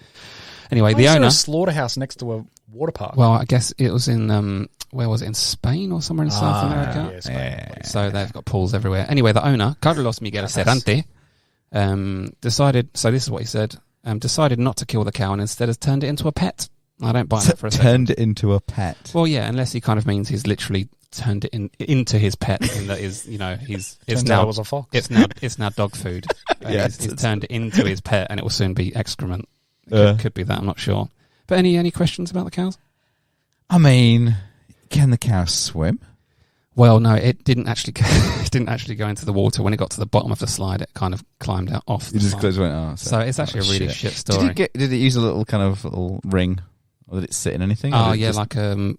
Anyway, Why the is there owner. a slaughterhouse next to a water park. Well, I guess it was in where was it, in Spain or somewhere in South America? Yeah, Spain. Yeah. So they've got pools everywhere. Anyway, the owner, Carlos Miguel Cerante, decided. So this is what he said: decided not to kill the cow and instead has turned it into a pet. I don't buy that for a second. Turned it into a pet. Well, yeah, unless he kind of means he's literally turned it into his pet, and that is, it's Turns out now it was a fox. it's now dog food. Yeah, he's turned it into his pet, and it will soon be excrement. Could be that. I'm not sure. But any questions about the cows? I mean, can the cow swim? Well, no, it didn't actually. It didn't actually go into the water. When it got to the bottom of the slide, it kind of climbed out off. It The just slide. goes went. Oh, So it's actually a really shit story. Did it use a little ring, or did it sit in anything? Or Oh did it yeah, just-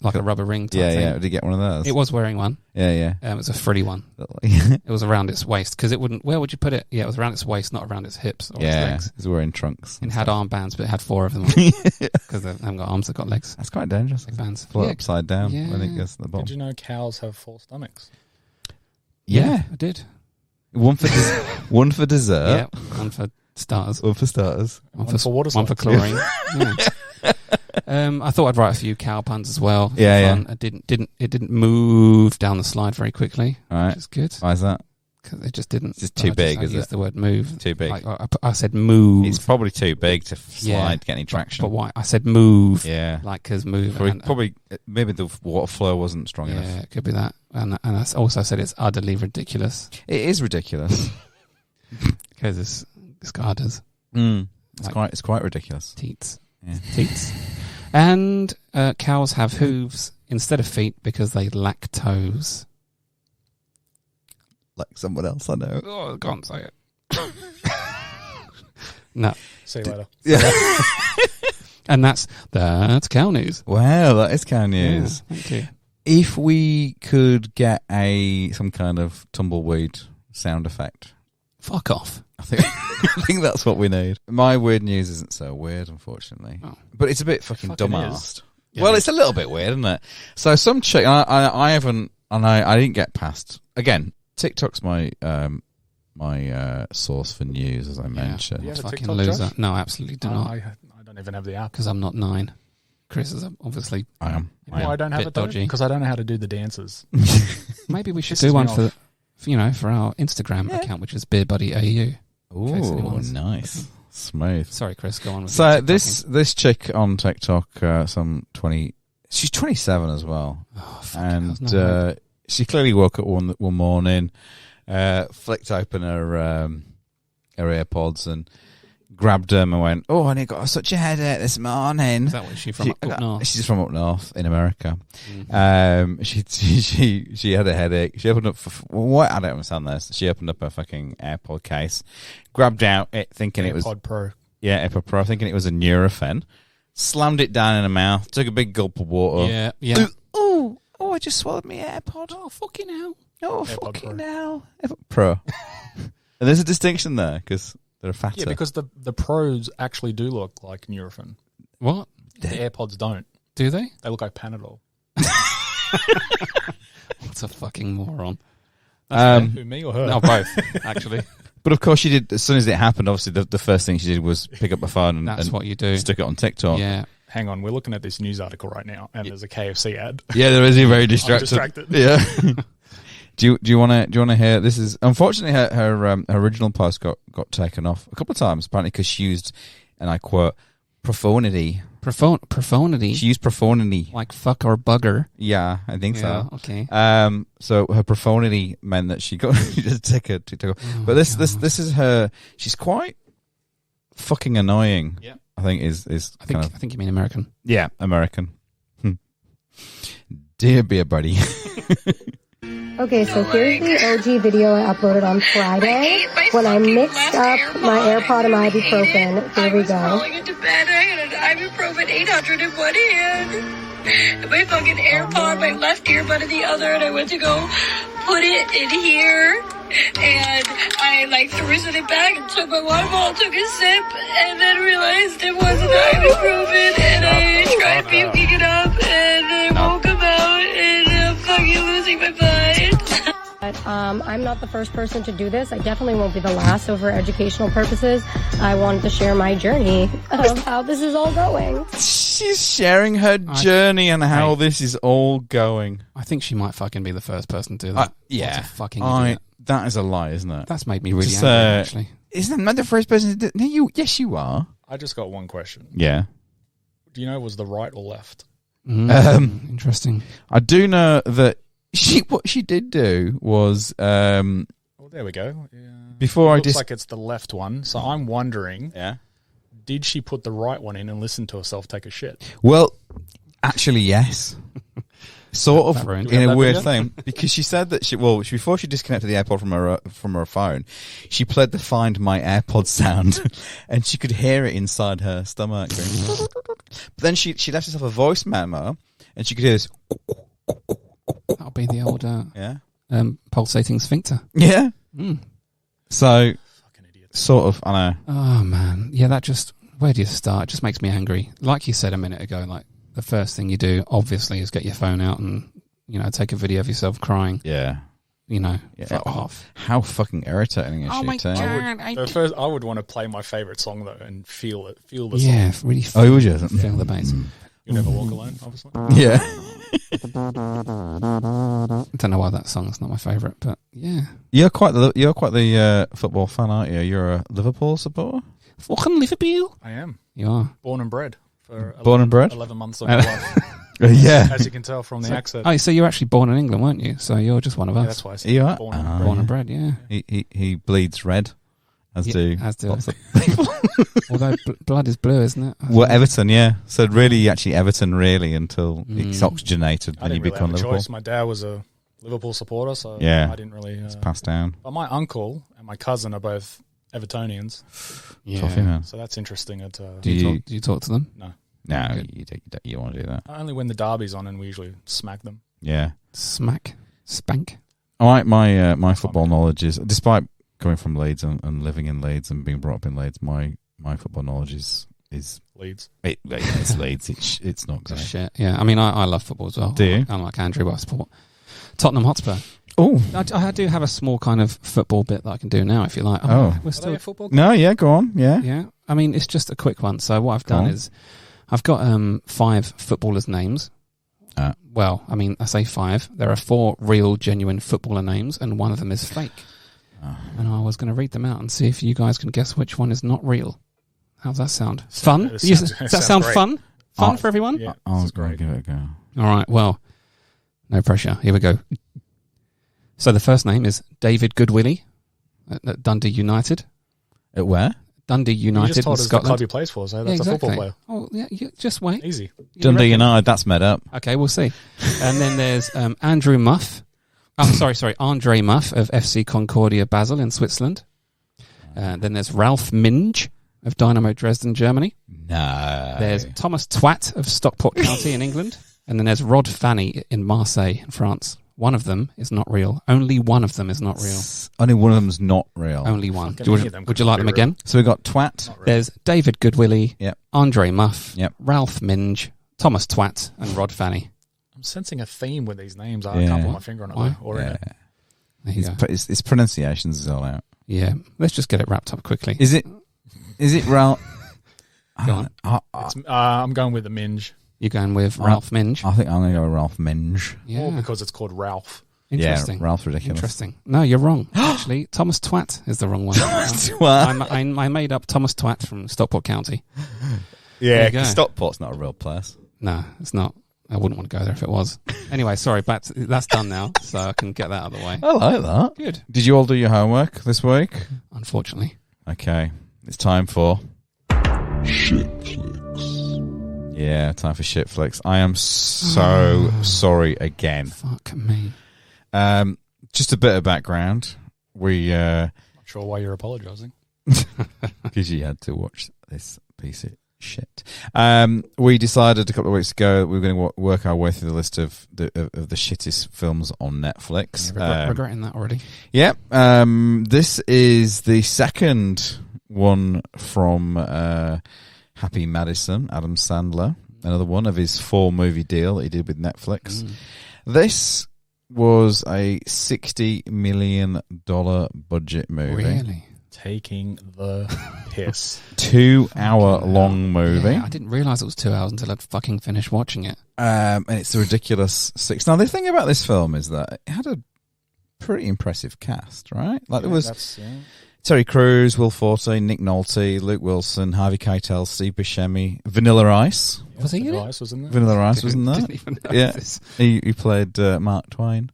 like a rubber ring type thing. yeah. Did you get one of those? It was wearing one. Yeah. It was a frilly one. Yeah. It was around its waist because it wouldn't. Where would you put it? Yeah, it was around its waist, not around its hips or its Yeah, legs. because we're in trunks. It had armbands, but it had 4 of them because they haven't got arms; they've got legs. That's quite dangerous. Like bands. Float Yeah. upside down when it Yeah. gets to the bottom. Did you know cows have 4 stomachs? Yeah. I did. One for one for dessert. Yeah, one for starters. One for starters. One for water One for slides. chlorine. Yeah. I thought I'd write a few cow puns as well. for Yeah, fun. It didn't move down the slide very quickly, All right. which is good Why is that? because it just didn't. It's just too big, I is used it? the word move. Too big. I said move. It's probably too big to slide, get any traction. But why? I said move. Yeah. Because move. Probably, maybe the water flow wasn't strong yeah, enough. it could be that. And I also said it's utterly ridiculous It is ridiculous. because it's garters, It's quite ridiculous. teats, Yeah. teats. And cows have hooves instead of feet because they lack toes. Like someone else I know. Oh, I can't say it. No. See you later. Yeah. And that's cow news. Wow, that is cow news. Yeah, thank you. If we could get some kind of tumbleweed sound effect, Fuck off. I think that's what we need. My weird news isn't so weird, unfortunately, but it's a bit fucking dumbassed. Yeah, Well, it's a little bit weird, isn't it? So some chick, I haven't, and I didn't get past. Again, TikTok's my source for news, as I mentioned. You have a Fucking TikTok, loser. Josh? No, I absolutely do not. I don't even have the app. Because I'm not 9. Chris is obviously. I am. Why I don't have Bit it though? dodgy. Because I don't know how to do the dances. Maybe we should Pisses do me one off. for our Instagram account, which is BeerBuddyAU. case Ooh, anyone's- nice, smooth. Sorry, Chris, go on with So your this chick on TikTok, some 20, she's 27 as well, Oh, fuck, and that's not right. she clearly woke up one morning, flicked open her AirPods and grabbed them and went, "Oh, and I got such a headache this morning." Is that what she's from up north? She's from up north in America. Mhm. She had a headache. She opened up what I don't understand this. She opened up her fucking AirPod case, grabbed out it, thinking it was AirPod Pro. AirPod Pro, thinking it was a Nurofen, slammed it down in her mouth, took a big gulp of water. Yeah. Oh, I just swallowed my AirPod. Oh, fucking hell. Oh, AirPod fucking Pro. hell. AirPod Pro. And there's a distinction there because they're fatter. Yeah, because the Pros actually do look like Nurofen. What? The AirPods don't. Do they? They look like Panadol. What's a fucking moron? Who, me or her? No, both, actually. But of course, she did. As soon as it happened, obviously the first thing she did was pick up her phone That's and what you do. stick it on TikTok. Yeah. hang on, we're looking at this news article right now, and there's a KFC ad. Yeah, there is. You're very distracted. I'm distracted. Yeah. Do you want to hear? This is unfortunately her original post got taken off a couple of times, apparently because she used, and I quote, profanity. Profanity. She used profanity, like fuck or bugger. Yeah, I think so. Okay. So her profanity meant that she got she just took it. But this is her. She's quite fucking annoying. Yeah. I think is I think you mean American. Yeah, American. Dear beer buddy. Okay, so here's the OG video I uploaded on Friday when I mixed up my AirPod and my ibuprofen. Here we go. I was falling into bed. I had an ibuprofen 800 in one hand, and my fucking AirPod, my left earbud in the other, and I went to go put it in here, and I like threw it in the bag and took my water bottle, took a sip, and then realized it wasn't ibuprofen, and I tried puking it up, and I woke up out, and I'm fucking losing my mind. But I'm not the first person to do this. I definitely won't be the last. So for educational purposes, I wanted to share my journey of how this is all going. She's sharing her journey and how this is all going. I think she might fucking be the first person to do that. Yeah. What a fucking idiot. That is a lie, isn't it? That's made me really angry, actually. Isn't that the first person to do it? No, yes, you are. I just got one question. Yeah. Do you know it was the right or left? Interesting. I do know that what she did do was well, there we go. Yeah. Before it looks like it's the left one. So I'm wondering, yeah, did she put the right one in and listen to herself take a shit? Well, actually, yes. Sort of in a weird thing, because she said that before she disconnected the AirPod from her phone, she played the Find My AirPod sound, and she could hear it inside her stomach. But then she left herself a voice memo, and she could hear this. That'll be the old pulsating sphincter. Yeah. So, sort of, I know. Oh man, yeah. Where do you start? It just makes me angry. Like you said a minute ago, like. The first thing you do, obviously, is get your phone out and, take a video of yourself crying. Yeah. Fuck off. How fucking irritating is she? Oh my God. I would want to play my favourite song, though, and feel the song. Yeah, really would you? Feel the bass. You Never Walk Alone, obviously. Yeah. I don't know why that song's not my favourite, but yeah. You're quite the football fan, aren't you? You're a Liverpool supporter? Fucking Liverpool. I am. You are. Born and bred. Born and bred? 11 months of my life. Yeah. As you can tell from the accent. Oh, so you're actually born in England, weren't you? So you're just one of us. Yeah, that's why I said you are? born and bred, yeah. He bleeds red, as do lots of people. Although blood is blue, isn't it? Well, Everton, yeah. So really, actually, Everton, really, until it's oxygenated when you become Liverpool. Choice. My dad was a Liverpool supporter, so yeah, I didn't really... it's passed down. But my uncle and my cousin are both Evertonians. Yeah. Toughy, man. So that's interesting. Do you talk to them? No. No, you want to do that. Only when the derby's on, and we usually smack them. Yeah. Spank. My football knowledge is, despite coming from Leeds and living in Leeds and being brought up in Leeds, my football knowledge is Leeds. It's Leeds. It's not great. Shit. Yeah. I mean, I love football as well. Do you? I'm like Andrew, but I support Tottenham Hotspur. Oh, I do have a small kind of football bit that I can do now, if you like. We're still a football game? No, yeah, go on. Yeah. Yeah. I mean, it's just a quick one. So what I've done is I've got 5 footballers' names. Well, I mean, I say 5. There are 4 real, genuine footballer names, and one of them is fake. And I was going to read them out and see if you guys can guess which one is not real. How's that sound? Fun? Does that sound great. fun? Fun for everyone? Yeah, I'll give it a go. All right, well, no pressure. Here we go. So the first name is David Goodwillie at Dundee United. At where? Dundee United you just told in us Scotland. the club he plays for, so that's a football player. Oh, yeah, just wait. Easy. Dundee United, that's made up. Okay, we'll see. And then there's Andrew Muff. Oh, sorry, Andre Muff of FC Concordia Basel in Switzerland. Then there's Ralph Minge of Dynamo Dresden, Germany. No. There's Thomas Twat of Stockport County in England. And then there's Rod Fanny in Marseille in France. One of them is not real. Only one of them is not real. Only one of them's not real. Only one. Would you like them again? So we got Twat. There's David Goodwillie, Yep. Andre Muff, Yep. Ralph Minge, Thomas Twat, and Rod Fanny. I'm sensing a theme with these names. I can't put my finger on it. Why? Or in it. There you go. His pronunciations is all out. Yeah, let's just get it wrapped up quickly. Is it Ralph? Go on. I'm going with the Minge. You're going with Ralph Minge? I think I'm going to go with Ralph Minge. Yeah. Or because it's called Ralph. Interesting. Yeah, Ralph's ridiculous. Interesting. No, you're wrong. Actually, Thomas Twat is the wrong one. I made up Thomas Twat from Stockport County. Yeah, There you go. Stockport's not a real place. No, it's not. I wouldn't want to go there if it was. Anyway, sorry, that's done now, so I can get that out of the way. I like that. Good. Did you all do your homework this week? Unfortunately. Okay, it's time for Shitflix. Yeah, time for Shitflix. I am so sorry again. Fuck me. Just a bit of background. We Not sure why you're apologising. because you had to watch this piece of shit. We decided a couple of weeks ago that we were going to work our way through the list of the shittest films on Netflix. Regretting that already. Yeah. This is the second one from Happy Madison, Adam Sandler. Another one of his 4-movie deal that he did with Netflix. This was a $60 million budget movie. Really? Taking the piss. 2-hour-long movie. Yeah, I didn't realise it was 2 hours until I'd fucking finished watching it. And it's a ridiculous 6. Now, the thing about this film is that it had a pretty impressive cast, right? Like, there was Terry Crews, Will Forte, Nick Nolte, Luke Wilson, Harvey Keitel, Steve Buscemi, Vanilla Ice. Was he in it? Ice was in there. Vanilla Ice was in there. Didn't even know Yeah, this. he played Mark Twain.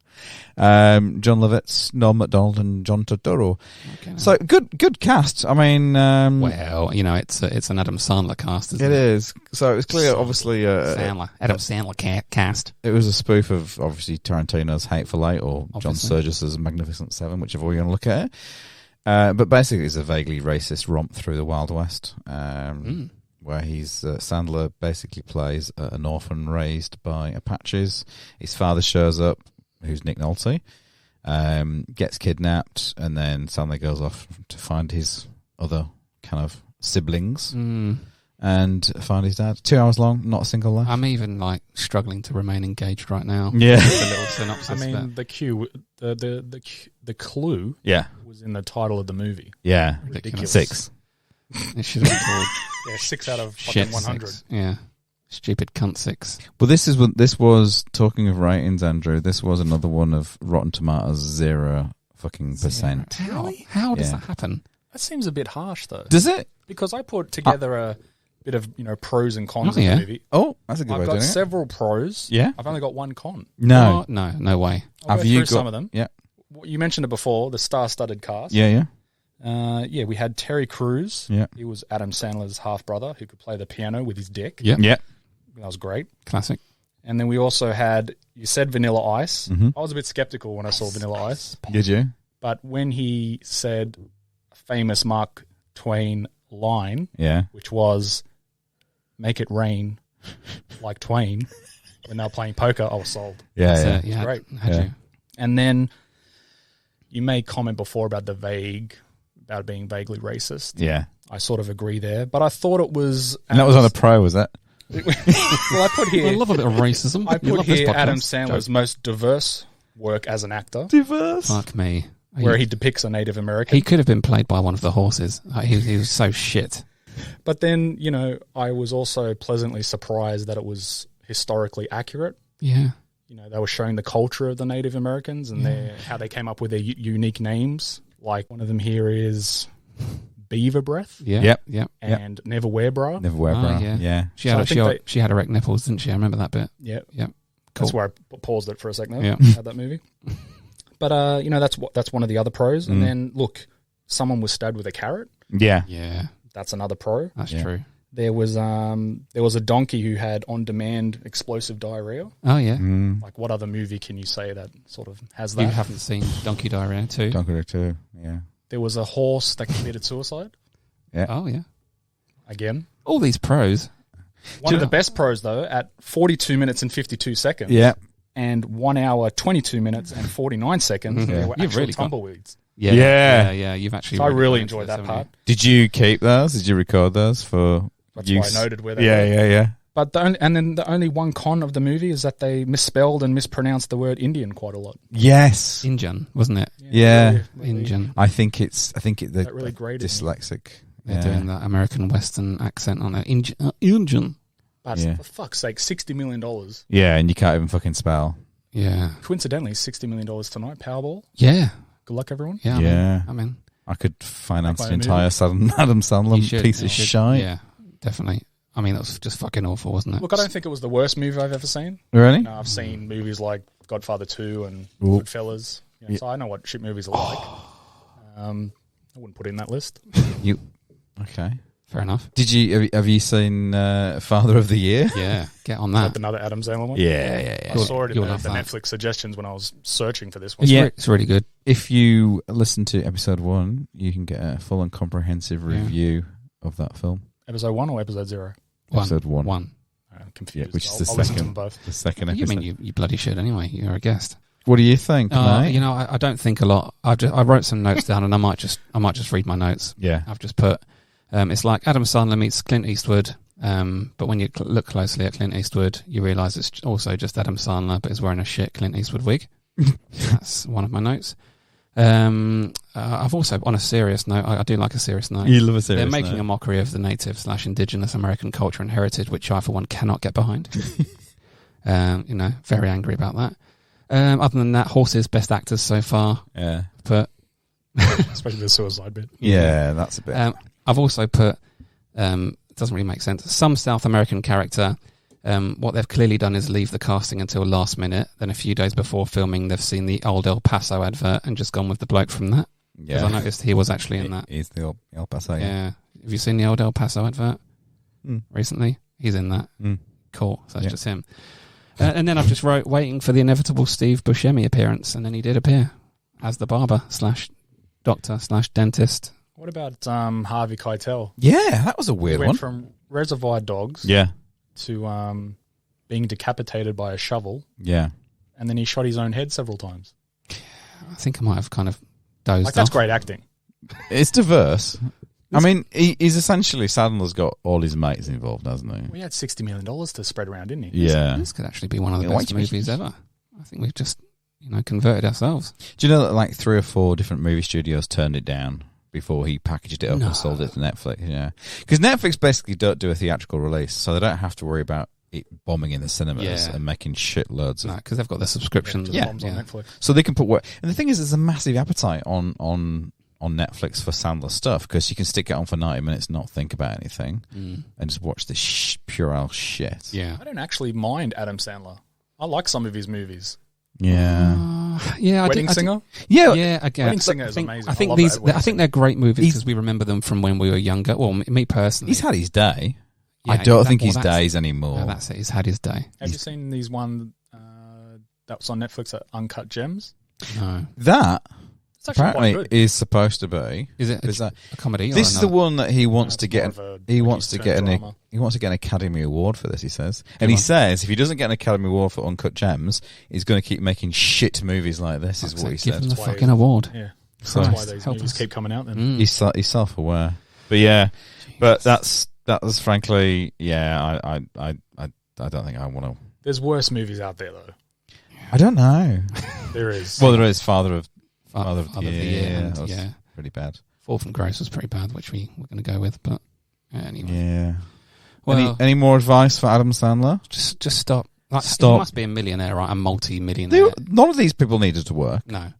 John Lovitz, Norm Macdonald, and John Turturro. Okay, So good cast. I mean, well, you know, it's an Adam Sandler cast, isn't it it? is. So it was clear, obviously, Adam Sandler cast. it was a spoof of obviously Tarantino's Hateful Eight or John Obviously. Sturgis's Magnificent Seven, whichever way you want to look at it. But basically, it's a vaguely racist romp through the Wild West, where Sandler basically plays an orphan raised by Apaches. His father shows up, who's Nick Nolte, gets kidnapped, and then Sandler goes off to find his other kind of siblings and find his dad. 2 hours long, not a single laugh. I'm even like struggling to remain engaged right now. Yeah. Just a little synopsis. I mean, the clue Yeah. was in the title of the movie. Yeah. Ridiculous. 6. It should have been called Yeah, 6 out of Shit fucking 100. 6. Yeah. Stupid cunt 6. Well, this was talking of ratings, Andrew. This was another one of Rotten Tomatoes 0% percent. How does Yeah. that happen? That seems a bit harsh, though. Does it? Because I put together a bit of pros and cons Oh, of yeah. the movie. Oh, that's a good way I've of got doing it. several pros. Yeah. I've only got one con. No. Oh, no way. I'll Have go you through got some of them. Yeah. You mentioned it before, the star-studded cast. Yeah. Yeah, we had Terry Crews. Yeah. He was Adam Sandler's half-brother who could play the piano with his dick. Yeah. Yeah. That was great. Classic. And then we also had, you said Vanilla Ice. Mhm. I was a bit skeptical when I saw Vanilla Ice. Did you? But when he said a famous Mark Twain line, Yeah. which was, make it rain like Twain, when they were playing poker, I was sold. Yeah. So, Yeah. Great. Had Yeah. you? And then you made comment before about about being vaguely racist. Yeah. I sort of agree there. But I thought it was... And that was on a pro, was that? Well, I put I here... love a bit of racism. I You put love this here podcast. Adam Sandler's most diverse work as an actor, Diverse. Fuck me. where he depicts a Native American. He could have been played by one of the horses. He was so shit. But then, I was also pleasantly surprised that it was historically accurate. Yeah. They were showing the culture of the Native Americans and how they came up with their unique names. Like one of them here is Beaver Breath Yeah. Yep. Yep. and Never Wear Bra. Never wear Ah, bra. yeah. Yeah. She So had, I think she had erect nipples, didn't she? I remember that bit. Yeah. Yep. That's Cool. where I paused it for a second. Yeah. Had that movie. But, that's one of the other pros. And then, look, someone was stabbed with a carrot. Yeah. Yeah. That's another pro. That's Yeah. true. There was a donkey who had on-demand explosive diarrhea. Oh, yeah. Like, what other movie can you say that sort of has You that? haven't seen Donkey Diarrhea too? Dunker too. Yeah. There was a horse that committed suicide. Oh, yeah. Again. All these pros. One of the best pros, though, at 42 minutes and 52 seconds. Yeah. And 1 hour, 22 minutes and 49 seconds, there were You've actual really got- tumbleweeds. Yeah. Yeah. Yeah. You've actually. So I really got into enjoyed this, that haven't part. Did you keep those? Did you record those for That's use? why I noted where they Yeah. were. Yeah. Yeah. But the only one con of the movie is that they misspelled and mispronounced the word Indian quite a lot. Yes. you? Injun, wasn't it? Yeah. Really- Injun. I think they're That really grated me. dyslexic They're doing that American Western accent on an Indian. But for fuck's sake, $60 million. Yeah, and you can't even fucking spell. Yeah. Coincidentally, $60 million tonight, Powerball. Yeah. Good luck, everyone. Yeah. I mean, I could finance Make the my entire Adam Sandler piece of shite. Yeah, definitely. I mean, that was just fucking awful, wasn't it? Look, I don't think it was the worst movie I've ever seen. Really? I've seen movies like Godfather 2 and Goodfellas. Yeah, so I know what shit movies are like. I wouldn't put it in that list. Okay. Fair enough. Did you have you seen Father of the Year? Yeah, get on that. Another Adam Sandler one? Yeah. I saw it in You'll the love that. Netflix suggestions when I was searching for this one. It's really good. If you listen to episode 1, you can get a full and comprehensive review of that film. Episode 1 or episode 0? Episode 1. I'm confused. Yeah, which is I'll the listen to second. them both. The second You episode. mean you bloody should anyway. You're a guest. What do you think, mate? You know, I don't think a lot. I wrote some notes down, and I might just read my notes. Yeah. I've just put. It's like Adam Sandler meets Clint Eastwood, but when you look closely at Clint Eastwood, you realise it's also just Adam Sandler, but he's wearing a shit Clint Eastwood wig. That's one of my notes. I've also, on a serious note, I do like a serious note. You love a serious They're making note. a mockery of the native/indigenous American culture and heritage, which I, for one, cannot get behind. Very angry about that. Other than that, horses, best actors so far. Yeah. But Especially the suicide bit. Yeah, that's a bit. I've also put, it doesn't really make sense, some South American character. What they've clearly done is leave the casting until last minute. Then a few days before filming, they've seen the old El Paso advert and just gone with the bloke from that. Because I noticed he was actually in that. He's the El Paso. Yeah. Have you seen the old El Paso advert recently? He's in that. Cool. So that's just him. And then I've just wrote, waiting for the inevitable Steve Buscemi appearance. And then he did appear as the barber/doctor/dentist. What about Harvey Keitel? Yeah, that was a weird He went one. from Reservoir Dogs to being decapitated by a shovel. Yeah. And then he shot his own head several times. I think I might have kind of dozed off. That's great acting. It's diverse. I mean, he's essentially, Sandler's got all his mates involved, hasn't he? We had $60 million to spread around, didn't he? Yeah. This could actually be one of the best movies ever. I think we've just, converted ourselves. Do you know that like 3 or 4 different movie studios turned it down before he packaged it up and sold it to Netflix? Yeah. Because Netflix basically don't do a theatrical release, so they don't have to worry about it bombing in the cinemas and making shitloads of... because they've got their subscriptions. Bombs on Netflix. So they can put work... And the thing is, there's a massive appetite on Netflix for Sandler stuff, because you can stick it on for 90 minutes and not think about anything and just watch this puerile shit. Yeah. I don't actually mind Adam Sandler. I like some of his movies. Yeah. Wedding Singer? Yeah, again. Wedding Singer is amazing. I think they're great movies because we remember them from when we were younger. Well, me personally. He's had his day. Yeah, I don't think his days anymore. No, that's it. He's had his day. Have you seen these one that was on Netflix, Uncut Gems? No. That It's actually apparently quite good. is supposed to be. Is it a comedy? This is the one that he wants No, to it's get. more of a He wants to get an. drama. He wants to get an Academy Award for this. He says, and he says if he doesn't get an Academy Award for Uncut Gems, he's going to keep making shit movies like this. Is what he Give him said. the fucking award. Yeah. So That's why these help movies us. keep coming out then. he's self-aware. But yeah, but that was frankly, yeah. I don't think I want to. There's worse movies out there, though. I don't know. There is. Well, there is Father of Father of the Year. that was Yeah. pretty bad. Fall from Grace was pretty bad, which we were going to go with. But anyway. Yeah. Well, Any more advice for Adam Sandler? just stop. Like, Stop. He must be a millionaire, right? A multi-millionaire. None of these people needed to work. No.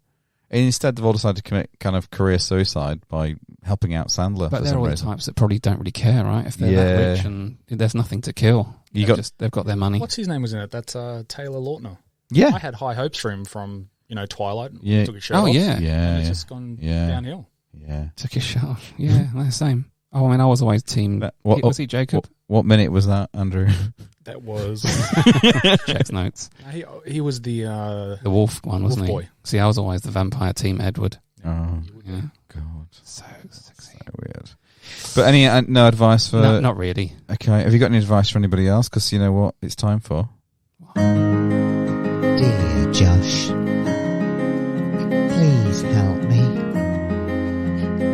And instead, they've all decided to commit kind of career suicide by helping out Sandler. But for they're some all the reason. types that probably don't really care, right? If they're that rich and there's nothing to kill. They've got their money. What's his name was in it? That's Taylor Lautner. Yeah. I had high hopes for him from, Twilight. Yeah. Took his shirt off. Yeah. Yeah. And it's just gone downhill. Yeah. Took his shot off. Yeah, the same. Oh, I mean, I was always team. Was he Jacob? What minute was that, Andrew? That was... Checks notes. He was the wolf one, wasn't wolf he? boy. See, I was always the vampire team Edward. Oh, Yeah. God. So sexy. So weird. But any no advice for... No, not really. Okay. Have you got any advice for anybody else? Because you know what it's time for? Dear Josh, please help me.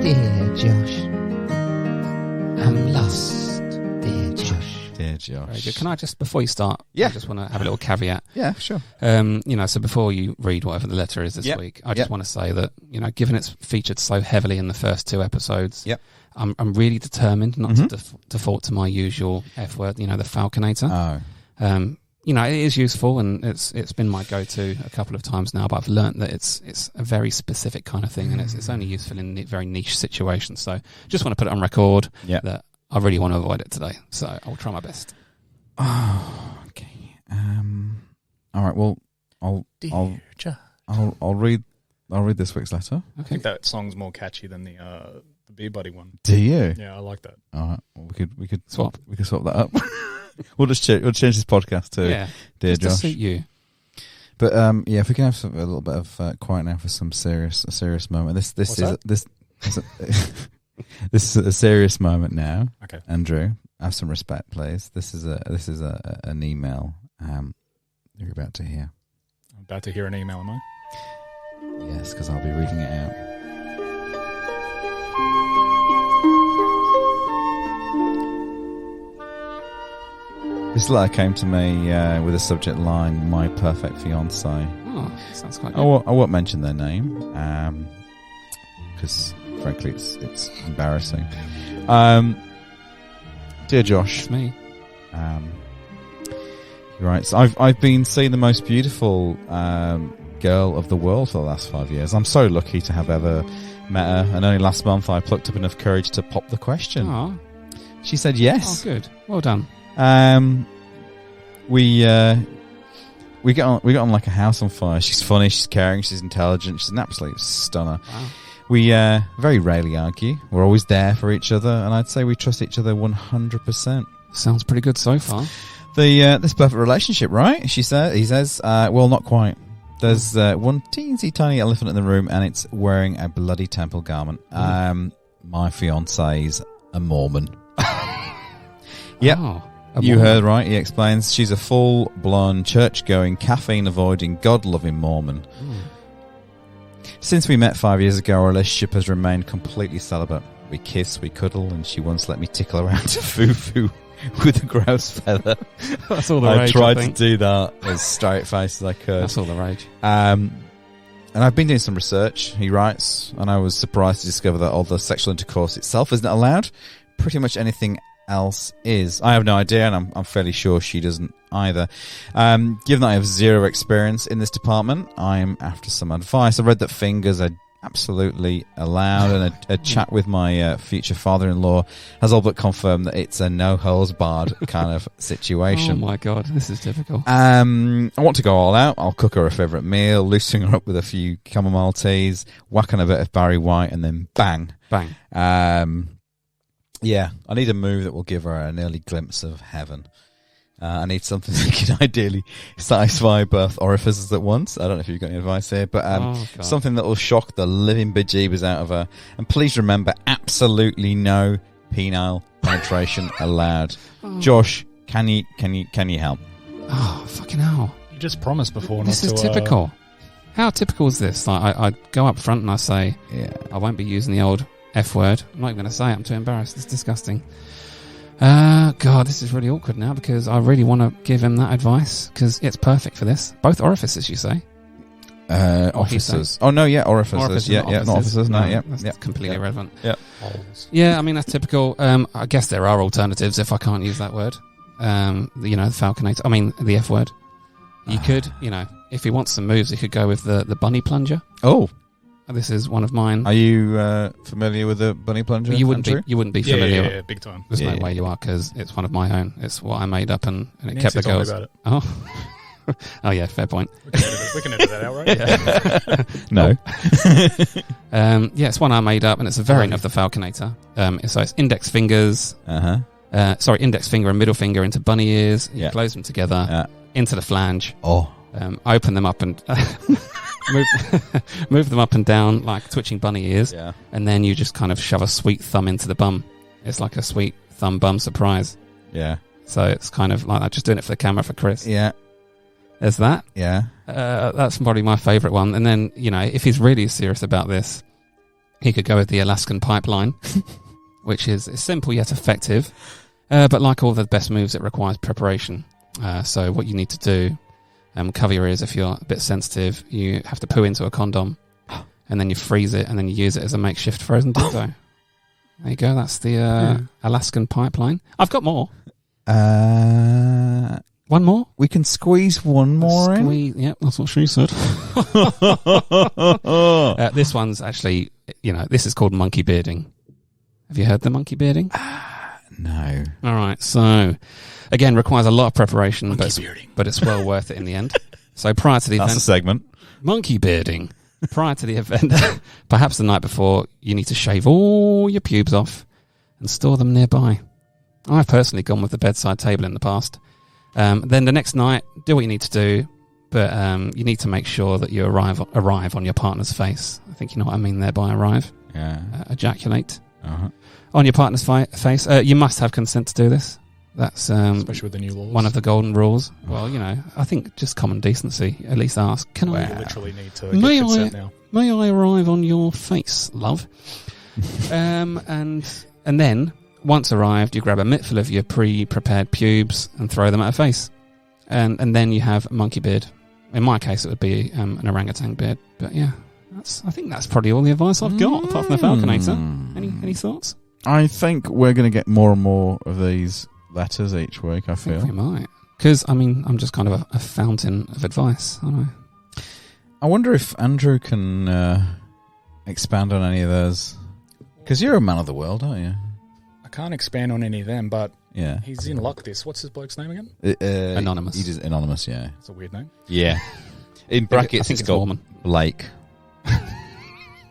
Dear Josh, I'm lost. Dear Josh. Dear Josh. Very good. Can I just, before you start, Yeah. I just want to have a little caveat. Yeah, sure. So before you read whatever the letter is this week, I just want to say that, given it's featured so heavily in the first 2 episodes, I'm really determined not to default to my usual F word, the falconator. Oh. It is useful, and it's been my go-to a couple of times now, but I've learnt that it's a very specific kind of thing, and it's only useful in very niche situations. So just want to put it on record that I really want to avoid it today. So I'll try my best. Oh, okay. All right. Well, I'll read this week's letter. I think that song's more catchy than the Beer Buddy one. Do you? Yeah, I like that. All right. Well, we could swap. We could swap that up. We'll change this podcast to Dear Josh. To suit you. But if we can have a little bit of quiet now for some serious moment. This is a serious moment now. Okay, Andrew, have some respect, please. This is an email you're about to hear. I'm about to hear an email, am I? Yes, because I'll be reading it out. This letter came to me with a subject line, "My Perfect Fiance." Oh, sounds quite good. I won't mention their name because, frankly, it's embarrassing. Dear Josh, it's me. You're right. So I've been seeing the most beautiful girl of the world for the last 5 years. I'm so lucky to have ever met her, and only last month I plucked up enough courage to pop the question. Oh. She said yes. Oh, good. Well done. We got on like a house on fire. She's funny, she's caring, she's intelligent, she's an absolute stunner. Wow. We very rarely argue. We're always there for each other, and I'd say we trust each other 100%. Sounds pretty good so far. This perfect relationship, right? He says, well, not quite. There's one teensy tiny elephant in the room, and it's wearing a bloody temple garment. My fiance's a Mormon. Yep. Oh, you heard right, he explains. She's a full-blown, church-going, caffeine-avoiding, God-loving Mormon. Since we met 5 years ago, our relationship has remained completely celibate. We kiss, we cuddle, and she once let me tickle around to foo-foo with a grouse feather. That's all the rage, I tried to do that as straight-faced as I could. That's all the rage. And I've been doing some research, he writes, and I was surprised to discover that although sexual intercourse itself isn't allowed, pretty much anything else is. I have no idea, and I'm fairly sure she doesn't either. Given that I have zero experience in this department, I'm after some advice. I read that fingers are absolutely allowed, and a chat with my future father-in-law has all but confirmed that it's a no-holds-barred kind of situation. Oh my god, this is typical. I want to go all out. I'll cook her a favourite meal, loosen her up with a few chamomile teas, whack on a bit of Barry White, and then bang. Yeah, I need a move that will give her an early glimpse of heaven. I need something that can ideally satisfy both orifices at once. I don't know if you've got any advice here, but something that will shock the living bejeebers out of her. And please remember, absolutely no penile penetration allowed. Josh, can you help? Oh, fucking hell. You just promised before. This is typical. How typical is this? Like, I go up front and I say, I won't be using the old F word. I'm not even going to say it. I'm too embarrassed. It's disgusting. God, this is really awkward now because I really want to give him that advice because it's perfect for this. Both orifices, you say? Officers. Oh, no, yeah, orifices. Yeah, not officers. No, That's completely irrelevant. Yeah. Yeah, I mean, that's typical. I guess there are alternatives if I can't use that word. The falconator. I mean, the F word. You could, if he wants some moves, he could go with the bunny plunger. Oh. This is one of mine. Are you familiar with the bunny plunger? You wouldn't be familiar. Yeah, big time. There's no way you are because it's one of my own. It's what I made up and it Nancy kept the told me girls. about it. Oh, yeah, fair point. We can edit that out, right? No. It's one I made up, and it's a variant of the falconator. So it's index fingers. Index finger and middle finger into bunny ears. You close them together into the flange. Oh. Open them up and move them up and down like twitching bunny ears. Yeah. And then you just kind of shove a sweet thumb into the bum. It's like a sweet thumb bum surprise. Yeah. So it's kind of like that. Just doing it for the camera for Chris. Yeah. There's that. Yeah. That's probably my favourite one. And then, if he's really serious about this, he could go with the Alaskan Pipeline, which is simple yet effective. But like all the best moves, it requires preparation. So what you need to do, cover your ears if you're a bit sensitive. You have to poo into a condom, and then you freeze it, and then you use it as a makeshift frozen dildo. There you go. That's the Alaskan Pipeline. I've got more. One more? We can squeeze one more in. Yep, that's what she said. This one's actually, this is called monkey bearding. Have you heard the monkey bearding? No. All right. So, again, requires a lot of preparation, but it's well worth it in the end. So prior to the event... That's a segment. Monkey bearding. Prior to the event, perhaps the night before, you need to shave all your pubes off and store them nearby. I've personally gone with the bedside table in the past. Then the next night, do what you need to do, but you need to make sure that you arrive on your partner's face. I think you know what I mean there by arrive. Yeah. Ejaculate. On your partner's face. You must have consent to do this. That's especially with the new laws. One of the golden rules. Well, I think just common decency. At least ask, can I... You literally need to get consent now. May I arrive on your face, love? And then... Once arrived, you grab a mittful of your pre-prepared pubes and throw them at her face. And then you have a monkey beard. In my case, it would be an orangutan beard. But yeah, I think that's probably all the advice I've got, apart from the Falconator. Any thoughts? I think we're going to get more and more of these letters each week, I feel. We might. Because, I'm just kind of a fountain of advice, aren't I? I wonder if Andrew can expand on any of those. Because you're a man of the world, aren't you? I can't expand on any of them, but yeah, he's in luck. What's his bloke's name again? Anonymous. He is anonymous. Yeah, it's a weird name. Yeah, in brackets, I think it's got Mormon. Blake.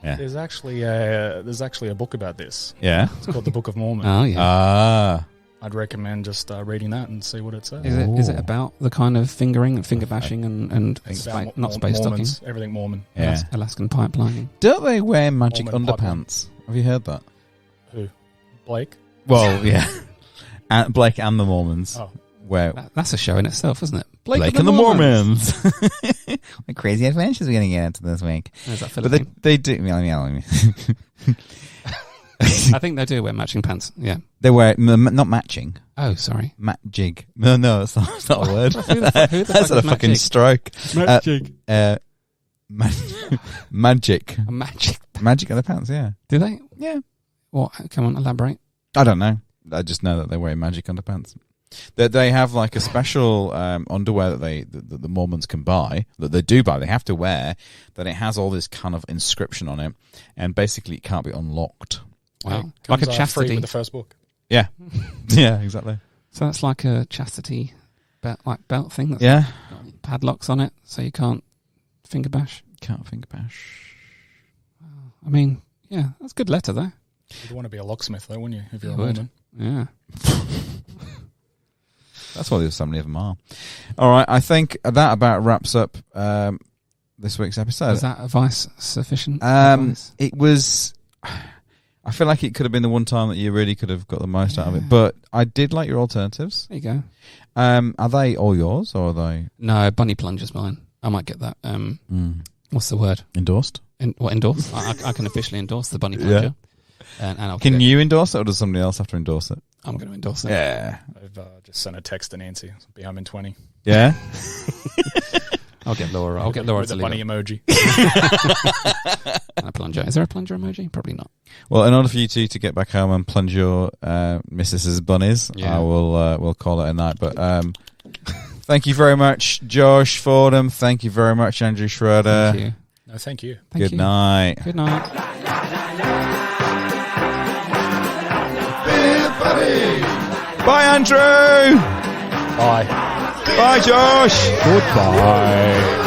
Yeah, there's actually a book about this. Yeah, it's called the Book of Mormon. Oh yeah. I'd recommend just reading that and see what it says. Is it about the kind of fingering and finger bashing and not space Mormons, stocking? everything Mormon. Yeah, Alaskan Pipeline. Don't they wear magic Mormon underpants? Pipeline. Have you heard that? Who? Blake? Well, yeah. Blake and the Mormons. Oh. That's a show in itself, isn't it? Blake and the Mormons. What crazy adventures we're going to get into this week. Is that but they do. I think they do wear matching pants. Yeah. They wear, not matching. Oh, sorry. Jig. No, it's not a word. Who the That's a fucking jig? stroke. Magic. Magic. A magic. Magic on the pants, yeah. Do they? Yeah. What? Come on, elaborate. I don't know. I just know that they wear magic underpants. They have like a special underwear that the Mormons can buy, that they do buy. They have to wear, that it has all this kind of inscription on it, and basically it can't be unlocked. Wow. Like a chastity. Free with the first book. Yeah. Yeah, exactly. So that's like a chastity belt thing that's got padlocks on it, so you can't finger bash. Can't finger bash. I mean, yeah, that's a good letter though. You'd want to be a locksmith though, wouldn't you, if you're a would. Mormon? Yeah. That's why there's so many of them are. All right, I think that about wraps up this week's episode. Was that advice sufficient? Advice? It was... I feel like it could have been the one time that you really could have got the most out of it. But I did like your alternatives. There you go. Are they all yours, or are they... No, Bunny Plunger's mine. I might get that. What's the word? Endorsed? Endorse? I can officially endorse the Bunny Plunger. Yeah. And I'll can you endorse it, or does somebody else have to endorse it? I'm going to endorse it. Yeah. I've just sent a text to Nancy. I'll be home in 20. Yeah? I'll get Laura. I'll get Laura with to the bunny emoji. And a plunger. Is there a plunger emoji? Probably not. Well, in order for you two to get back home and plunge your missus's bunnies, yeah. I will we'll call it a night. But thank you very much, Josh Fordham. Thank you very much, Andrew Schroede. Thank you. No, thank you. Good night. Good night. Bye, Andrew. Bye. Bye, Josh. Goodbye.